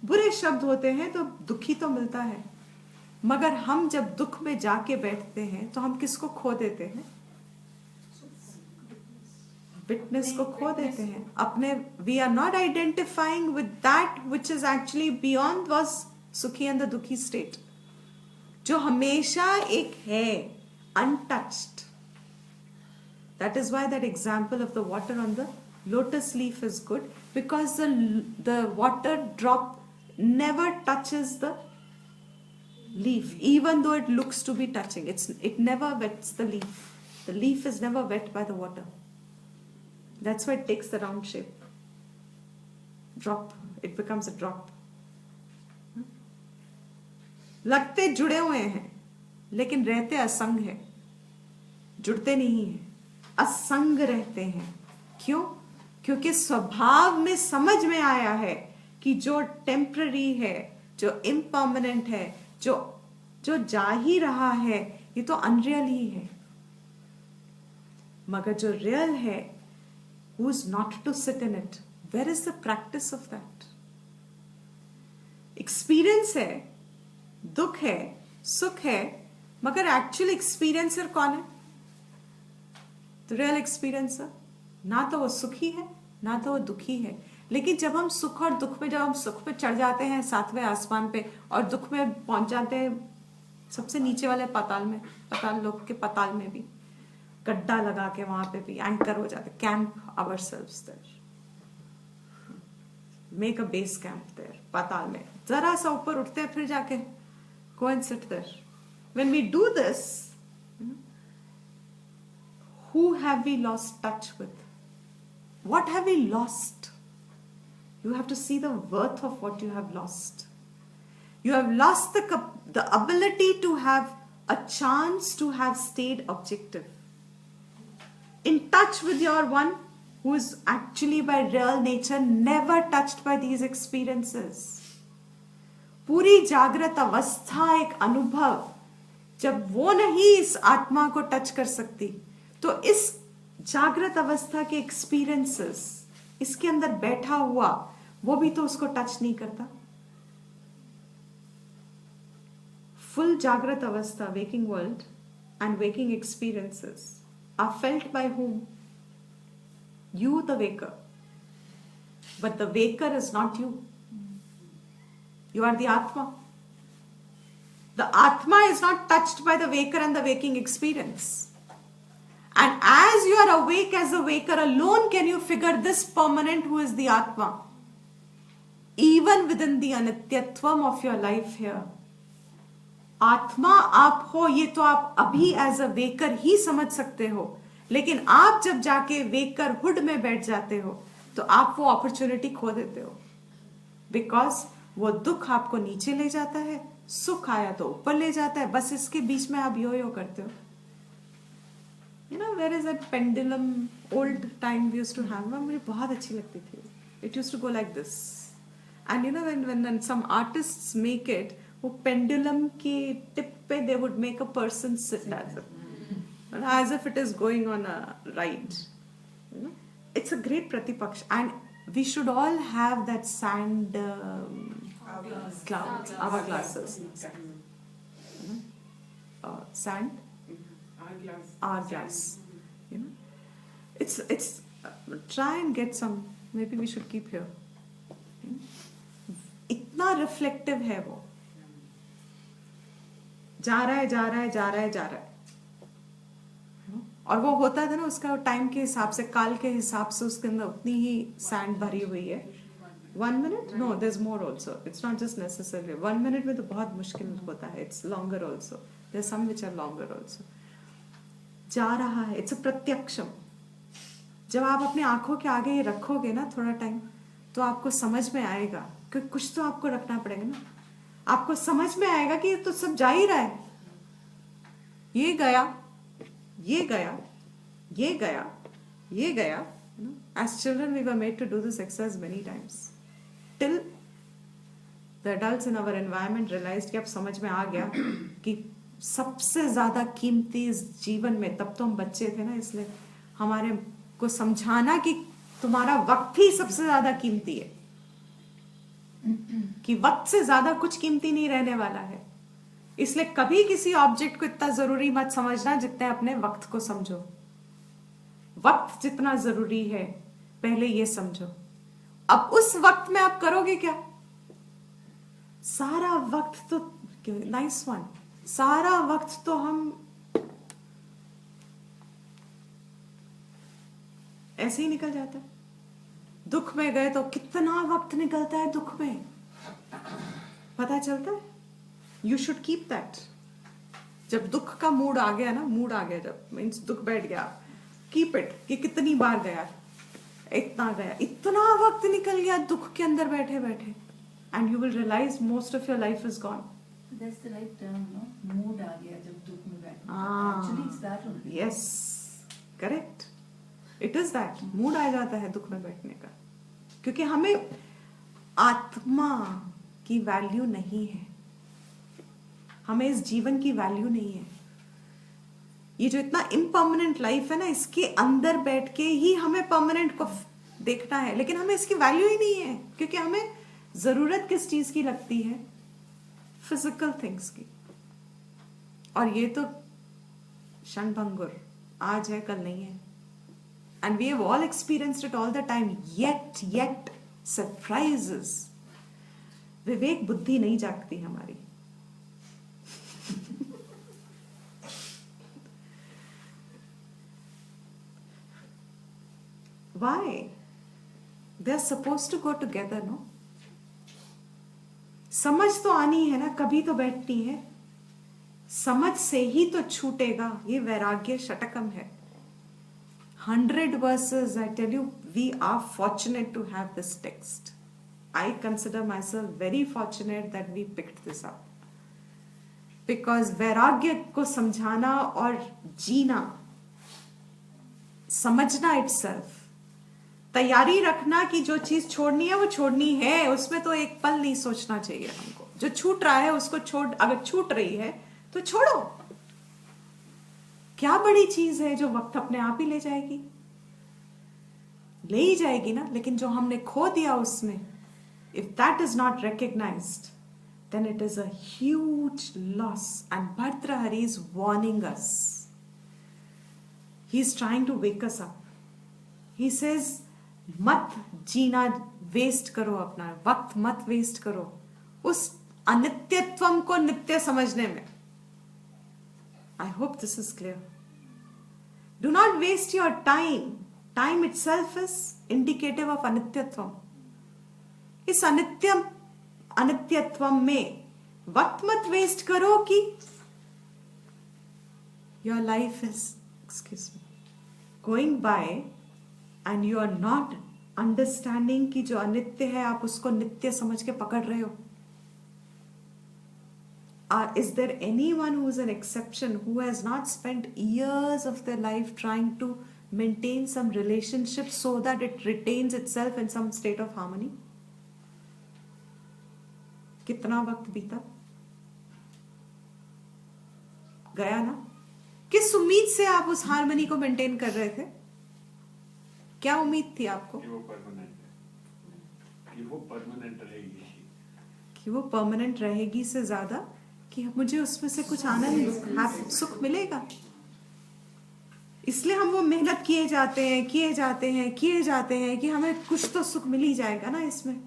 बुरे शब्द होते हैं तो दुखी तो मिलता है. मगर हम जब दुख में जाके बैठते हैं तो हम किसको खो देते हैं? विटनेस को खो देते हैं अपने. We are not identifying with that which is actually beyond was सुखी एंड द दुखी स्टेट, जो हमेशा एक है, untouched. That is why that example of the water on the lotus leaf is good, because the water drop never touches the leaf, even though it looks to be touching. It never wets the leaf. The leaf is never wet by the water. That's why it takes the round shape. Drop. It becomes a drop. लगते जुड़े हुए हैं लेकिन रहते असंग है. जुड़ते नहीं हैं, असंग रहते हैं. क्यों? क्योंकि स्वभाव में समझ में आया है कि जो टेम्पररी है, जो इम्पर्मानेंट है, जो जा ही रहा है, ये तो अनरियल ही है. मगर जो रियल है, who is not to sit in it, where is the practice of that? Experience है, दुख है, सुख है, मगर एक्चुअल एक्सपीरियंसर कौन है? तो रियल एक्सपीरियंसर ना तो वो सुखी है ना तो वो दुखी है. लेकिन जब हम सुख और दुख में, जब हम सुख पे चढ़ जाते हैं 7वें आसमान पे और दुख में पहुंच जाते हैं सबसे नीचे वाले पाताल में, पाताल लोक के पाताल में भी गड्ढा लगा के वहां पे भी एंकर हो जाते. Camp ourselves there, make a base camp there. पाताल में जरा सा ऊपर उठते हैं, फिर जाके go and sit there. When we do this, who have we lost touch with? What have we lost? You have to see the worth of what you have lost. You have lost the ability to have a chance to have stayed objective, in touch with your one who is actually by real nature never touched by these experiences. पूरी जागृत अवस्था एक अनुभव, जब वो नहीं इस आत्मा को टच कर सकती, तो इस जागृत अवस्था के एक्सपीरियंसेस, इसके अंदर बैठा हुआ वो भी तो उसको टच नहीं करता. full Jagrat Avastha, waking world, and waking experiences are felt by whom? You, the waker. But the waker is not you. You are the Atma. The Atma is not touched by the waker and the waking experience. And as you are awake as a waker alone, can you figure this permanent who is the Atma? Even within the anityatvam of your life here. आत्मा आप हो ये तो आप अभी as a waker ही समझ सकते हो, लेकिन आप जब जाके वेकर हुड में बैठ जाते हो तो आप वो अपॉर्चुनिटी खो देते हो, बिकॉज वो दुख आपको नीचे ले जाता है, सुख आया तो ऊपर ले जाता है, बस इसके बीच में आप यो यो करते हो. You know, where is that pendulum? Old time we used to have. मुझे बहुत अच्छी लगती थी. It used to go like this. And you know, when some artists make it, वो pendulum की tip पे they would make a person sit as if it is going on a ride. You know, it's a great pratipaksh, and we should all have that sand clouds, hourglasses. You know, sand. Hourglass. You know, it's try and get some. Maybe we should keep here. इतना reflective है वो, जा रहा है जा रहा है जा रहा है जा रहा है, और वो होता था ना उसका टाइम के हिसाब से, काल के हिसाब से उसके अंदर उतनी ही सैंड भरी हुई है. 1 minute? No, there's more also. It's not just necessarily 1 minute में तो बहुत मुश्किल होता है. It's longer also. There's some which are longer also. जा रहा है, इट्स अ प्रत्यक्षम. जब आप अपनी आंखों के आगे ये रखोगे ना थोड़ा टाइम, तो आपको समझ में आएगा कि कुछ तो आपको रखना पड़ेगा ना. आपको समझ में आएगा कि ये तो सब जा ही रहा है, ये गया ये गया ये गया ये गया. As children we were made to do this exercise many times till the adults in our environment realized कि अब समझ में आ गया कि सबसे ज्यादा कीमती इस जीवन में, तब तो हम बच्चे थे ना, इसलिए हमारे को समझाना कि तुम्हारा वक्त ही सबसे ज्यादा कीमती है, कि वक्त से ज्यादा कुछ कीमती नहीं रहने वाला है. इसलिए कभी किसी ऑब्जेक्ट को इतना जरूरी मत समझना जितने अपने वक्त को समझो. वक्त जितना जरूरी है पहले ये समझो. अब उस वक्त में आप करोगे क्या? सारा वक्त तो नाइस वन, सारा वक्त तो हम ऐसे ही निकल जाता है. दुख में गए तो कितना वक्त निकलता है दुख में, पता चलता है. You should keep that. जब दुख का मूड आ गया ना, मूड आ गया जब, मीन्स दुख बैठ गया, कीप इट कि कितनी बार गया, इतना गया, इतना वक्त निकल गया दुख के अंदर बैठे बैठे, and you will realise most of your life is gone. That's the right term, no? Mood आ गया जब दुख में बैठे. Actually, it's that only. Yes, correct. It is that. Mood आ जाता है दुख में बैठने का, क्योंकि हमें आत्मा की वैल्यू नहीं है, हमें इस जीवन की वैल्यू नहीं है. ये जो इतना इम्पर्मानेंट लाइफ है ना, इसके अंदर बैठ के ही हमें परमानेंट को देखना है, लेकिन हमें इसकी वैल्यू ही नहीं है, क्योंकि हमें जरूरत किस चीज की लगती है? फिजिकल थिंग्स की. और ये तो क्षणभंगुर, आज है कल नहीं है. And we have all experienced it all the time. Yet surprises. विवेक बुद्धि नहीं जागती हमारी. Why? They are supposed to go together, no? समझ तो आनी है ना, कभी तो बैठनी है. समझ से ही तो छूटेगा. ये वैराग्य षटकम है. 100 verses, I tell you, we are fortunate to have this text. I consider myself very fortunate that we picked this up. Because वैराग्य को समझाना और जीना, समझना itself, तैयारी रखना कि जो चीज छोड़नी है वो छोड़नी है, उसमें तो एक पल नहीं सोचना चाहिए हमको. जो छूट रहा है उसको छोड़, अगर छूट रही है तो छोड़ो. क्या बड़ी चीज है जो वक्त अपने आप ही ले जाएगी, ले ही जाएगी ना. लेकिन जो हमने खो दिया उसमें, if that is not recognised, then it is a huge loss. And Bhartrahari is warning us. He's trying to wake us up. He says, मत जीना वेस्ट करो, अपना वक्त मत वेस्ट करो उस अनित्यत्वम को नित्य समझने में. I hope this is clear. Do not waste your time. Time itself is indicative of anityatvam. इस अनित्यत्वम में वक्त मत वेस्ट करो कि your life is, going by and you are not understanding कि जो अनित्य है आप उसको नित्य समझ के पकड़ रहे हो. Is there anyone who is an exception who has not spent years of their life trying to maintain some relationship so that it retains itself in some state of harmony? कितना वक्त बीता गया ना. किस उम्मीद से आप उस हार्मनी को मेंटेन कर रहे थे? क्या उम्मीद थी आपको? कि वो परमानेंट रहेगी. कि वो परमानेंट रहेगी से ज्यादा कि मुझे उसमें से कुछ आनंद सुख मिलेगा. इसलिए हम वो मेहनत किए जाते हैं कि हमें कुछ तो सुख मिल ही जाएगा ना इसमें.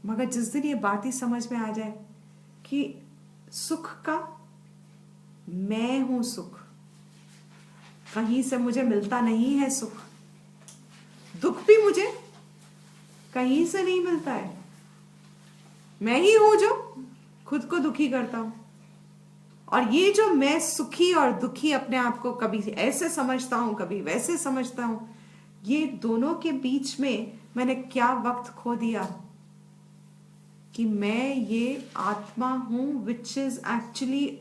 मगर जिस दिन ये बात ही समझ में आ जाए कि सुख का मैं हूं सुख, कहीं से मुझे मिलता नहीं है सुख, दुख भी मुझे कहीं से नहीं मिलता है, मैं ही हूं जो खुद को दुखी करता हूं. और ये जो मैं सुखी और दुखी अपने आप को कभी ऐसे समझता हूं कभी वैसे समझता हूं, ये दोनों के बीच में मैंने क्या वक्त खो दिया कि मैं ये आत्मा हूं विच is actually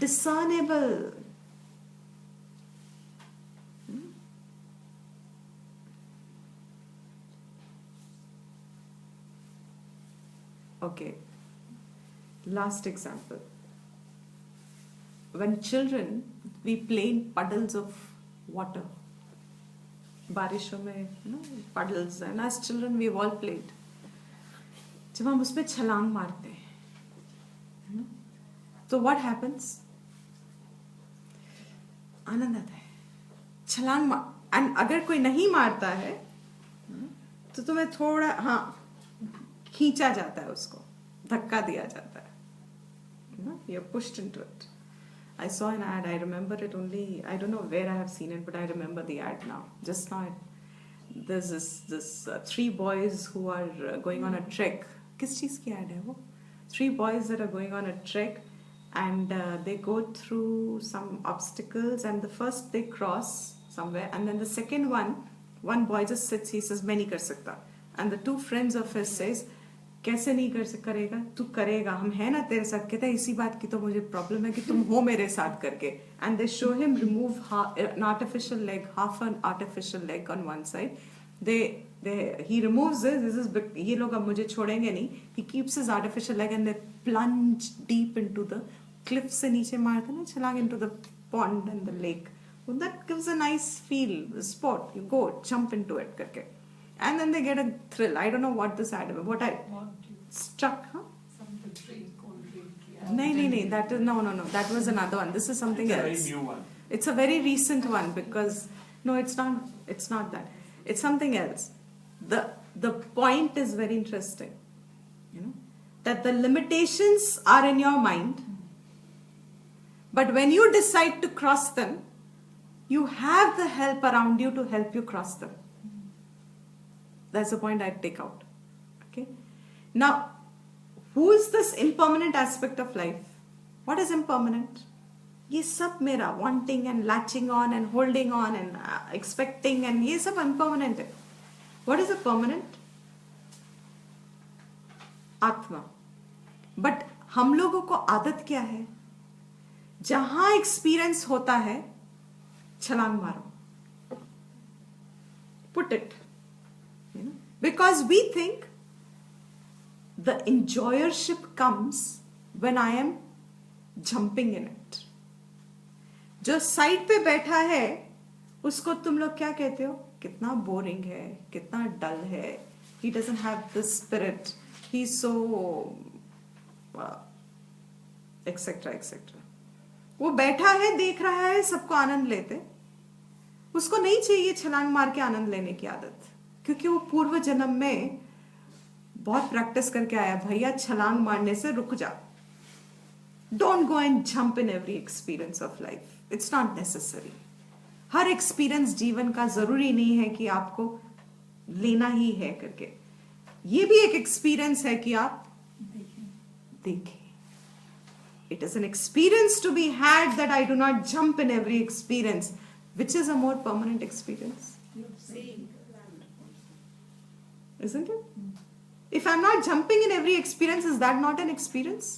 discernible. Okay, last example. When children, we play in puddles of water. बारिशों में puddles, and as children we've all played. जब हम उसमें छलांग मारते हैं तो what happens? आनंद आता है. छलांग मार, एंड अगर कोई नहीं मारता है तो तुम्हें थोड़ा खींचा जाता है, उसको धक्का दिया जाता है. You're pushed into it. I saw an ad, I remember it only, I don't know where I have seen it, but I remember the ad now. Just now, there's this 3 boys who are going on a trek. किस चीज की ad है वो? 3 boys that are going on a trek and they go through some obstacles, and the first they cross somewhere, and then the second one boy just sits, he says मैं नहीं कर सकता, and the 2 friends of his says कैसे नहीं करेगा, तू करेगा, हम है ना तेरे साथ. कहता है इसी बात की तो मुझे प्रॉब्लम है कि तुम हो मेरे साथ करके. and they show him remove an artificial leg, half an artificial leg on one side. He removes this is ये लोग अब मुझे छोड़ेंगे नहीं. He keeps his artificial leg and they plunge deep into the cliff से नीचे मारते ना छलांग into the pond and the lake. Well, that gives a nice feel, the sport. You go jump into it करके, and then they get a thrill. I don't know what this ad, what I struck, huh? नहीं, that is no, that was another one. This is something else. It's a very new one. It's a very recent one because no, it's not that. It's something else. The point is very interesting, that the limitations are in your mind, but when you decide to cross them, you have the help around you to help you cross them. That's the point I take out. Okay. Now, who is this impermanent aspect of life? What is impermanent? ये सब मेरा wanting and latching on and holding on and expecting and ये सब impermanent है. What is a permanent? आत्मा. But हम लोगों को आदत क्या है? जहां एक्सपीरियंस होता है छलांग मारो. Put it. Because we think the enjoyership comes when I am jumping in it. जो साइड पे बैठा है उसको तुम लोग क्या कहते हो? कितना बोरिंग है, कितना डल है. He doesn't have the spirit. He so etcetera etcetera. वो बैठा है, देख रहा है सबको आनंद लेते, उसको नहीं चाहिए छलांग मार के आनंद लेने की आदत, क्योंकि वो पूर्व जन्म में बहुत प्रैक्टिस करके आया। भैया छलांग मारने से रुक जा, don't go and jump in every experience of life, it's not necessary. Her experience जीवन का जरूरी नहीं है कि आपको लेना ही है करके। ये भी एक एक्सपीरियंस है कि आप देखें। It is an experience to be had that I do not jump in every experience. Which is a more permanent experience? Isn't it? If I'm not jumping in every experience, is that not an experience?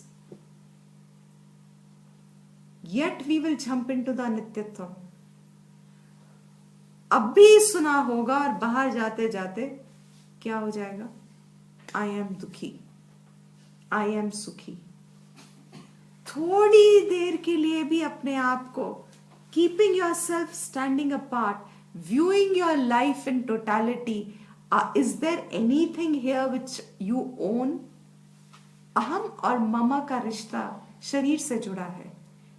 Yet we will jump into the anityatva. अब भी सुना होगा और बाहर जाते जाते क्या हो जाएगा? I am दुखी, I am सुखी। थोड़ी देर के लिए भी अपने आप को keeping yourself standing apart, viewing your life in totality, is there anything here which you own? अहम और ममा का रिश्ता शरीर से जुड़ा है।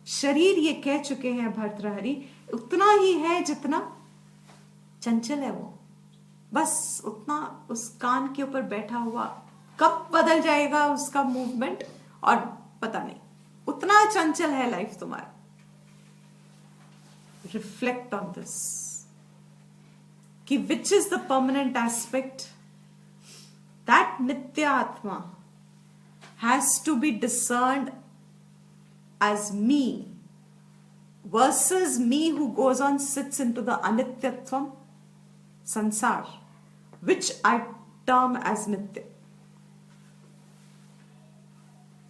शरीर, ये कह चुके हैं भर्तृहरि, उतना ही है जितना चंचल है वो, बस उतना उस कान के ऊपर बैठा हुआ। कब बदल जाएगा उसका मूवमेंट और पता नहीं, उतना चंचल है लाइफ तुम्हारा। रिफ्लेक्ट ऑन दिस कि which is the permanent aspect, that नित्य आत्मा has to be discerned as me versus me who goes on sits into the anityatvam sansar, which I term as nitya.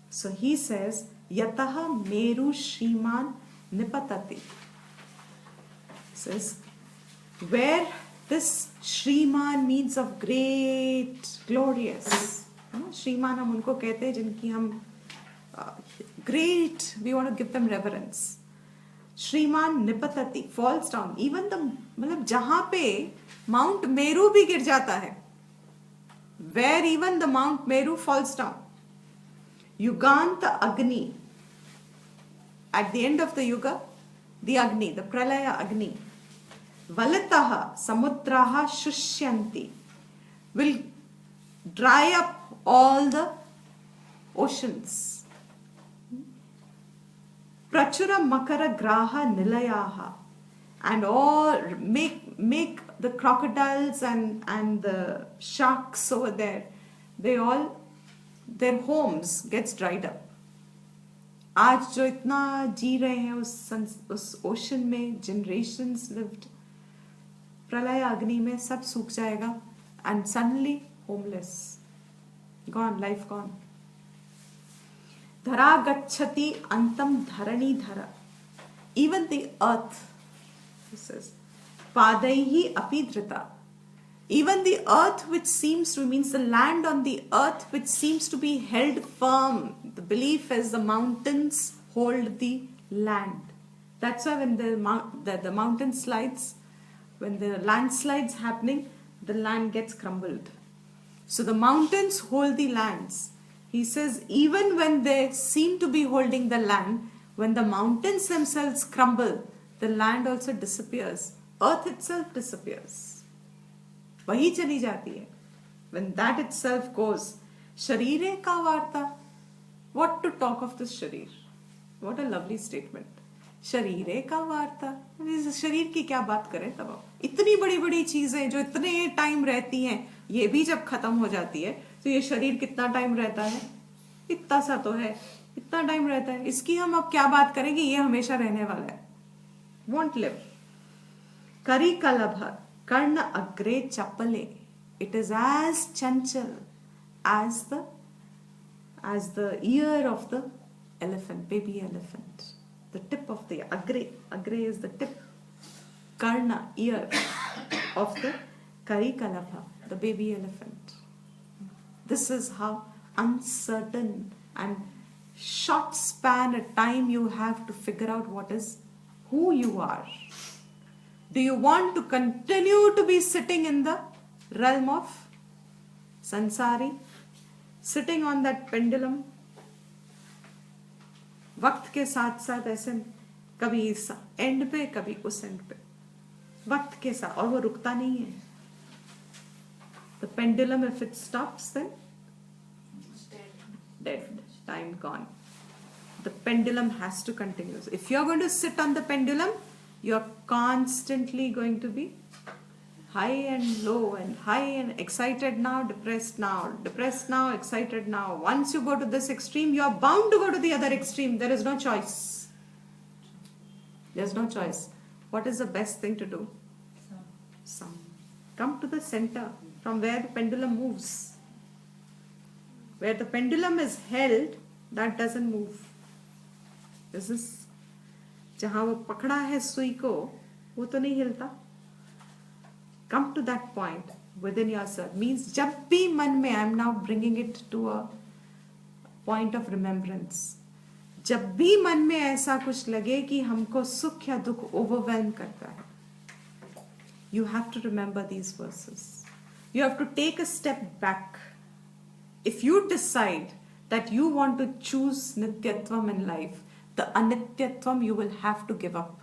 So he says yataha meru shriman nipatati, says where this shriman means of great, glorious, shriman हम उनको कहते हैं जिनकी हम great, we want to give them reverence. श्रीमान निपतति, falls down, even the, मतलब जहां पे माउंट मेरू भी गिर जाता है, where even the mount Meru falls down, युगांत अग्नि, at the end of the yuga the agni, the pralaya agni, वलतः समुद्राः शुष्यन्ति, will dry up all the oceans, prachura makara graha nilayaha, and all make the crocodiles and the sharks over there, they all, their homes gets dried up. आज जो इतना जी रहे हैं उस ocean में, generations lived, प्रलय अग्नि में सब सूख जाएगा, and suddenly homeless, gone, life gone. धरा गच्छति अंतम धरणी धरा, even the earth, he says, पादैहि अपि धृता, even the earth which seems to, means the land on the earth which seems to be held firm, the belief is the mountains hold the land. That's why when the mountain slides, when the landslides happening, the land gets crumbled. So the mountains hold the lands. He says, even when they seem to be holding the land, when the mountains themselves crumble, the land also disappears. Earth itself disappears. वही चली जाती है. When that itself goes, शरीरे का वार्ता. What to talk of this शरीर? What a lovely statement. शरीरे का वार्ता. शरीर की क्या बात करें तब आप? इतनी बड़ी बड़ी चीजें जो इतने टाइम रहती हैं, ये भी जब खत्म हो जाती है, तो ये शरीर कितना टाइम रहता है? इतना सा तो है, इतना टाइम रहता है, इसकी हम अब क्या बात करेंगे? ये हमेशा रहने वाला है, won't live. करी कलभ कर्ण अग्रे चपले, it is as chanchal as the ear of the elephant, baby elephant, the tip of the agre is the tip, karna, ear of the kari kalabha, the baby elephant. This is how uncertain and short span a time you have to figure out who you are. Do you want to continue to be sitting in the realm of sansari, sitting on that pendulum, वक्त के साथ साथ ऐसे कभी इस and पे कभी उस एंड पे, वक्त के साथ, और वो रुकता नहीं है. The pendulum if it stops then dead, time gone. The pendulum has to continue. If you're going to sit on the pendulum, you're constantly going to be high and low and high and excited now, depressed now, excited now. Once you go to this extreme, you're bound to go to the other extreme. There is no choice. There's no choice. What is the best thing to do? Some. Come to the center from where the pendulum moves. Where the pendulum is held, that doesn't move. This is जहाँ वो पकड़ा है सुई को, वो तो नहीं हिलता. Come to that point within yourself. Means जब भी मन में, I am now bringing it to a point of remembrance. जब भी मन में ऐसा कुछ लगे कि हमको सुख या दुख overwhelm करता है, you have to remember these verses. You have to take a step back. If you decide that you want to choose Nityatvam in life, the Anityatvam you will have to give up.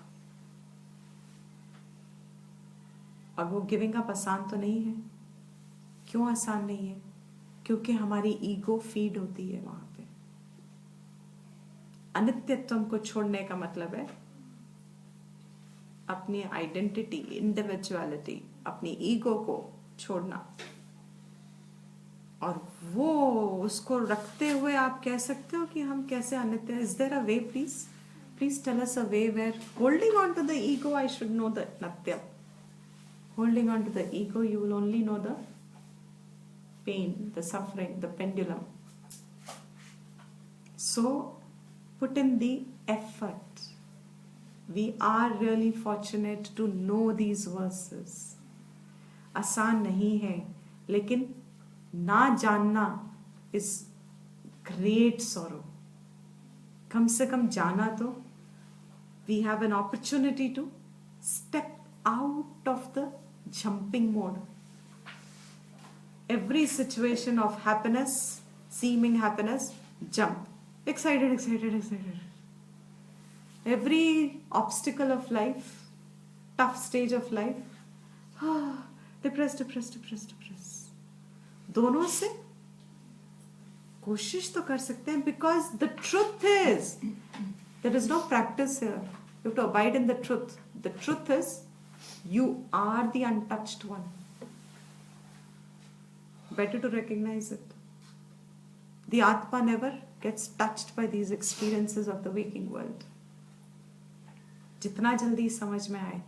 और वो giving up आसान तो नहीं है. क्यों आसान नहीं है? क्योंकि हमारी ईगो फीड होती है वहां पे. अनित्यत्वम को छोड़ने का मतलब है अपनी आइडेंटिटी, इंडिविजुअलिटी, अपनी ईगो को छोड़ना. और वो उसको रखते हुए आप कह सकते हो कि हम कैसे अनित्य. Is there a way? Please tell us a way where holding on to the ego I should know the नत्य. Holding on to the ego you will only know the pain, the suffering, the pendulum. So put in the effort. We are really fortunate to know these verses. आसान नहीं है, लेकिन ना जानना is great sorrow. कम से कम जाना तो. We have an opportunity to step out of the jumping mode. Every situation of happiness, seeming happiness, jump. Excited. Every obstacle of life, tough stage of life, depressed. दोनों से कोशिश तो कर सकते हैं. Because the truth is there is no practice here. You have to abide in the truth. The truth is you are the untouched one. Better to recognise it. The atma never gets touched by these experiences of the waking world. जितना जल्दी समझ में आए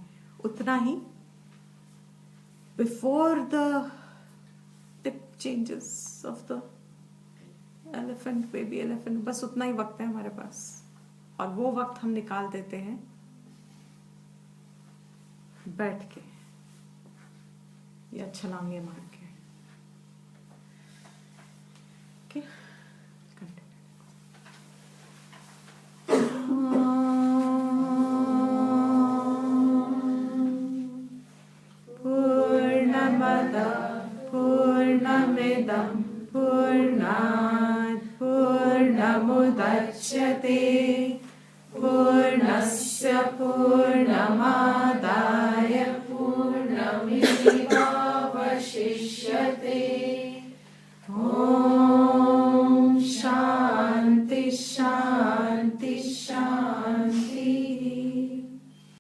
उतना ही before the tip changes of the elephant, baby elephant, बस उतना ही वक्त है हमारे पास. और वो वक्त हम निकाल देते हैं बैठ के या छलांगे मार के. ओके, पूर्णमद पूर्णमिदं पूर्णात् पूर्णमुदच्यते पूर्णस्य पूर्णमादाय पूर्णमेवावशिष्यते.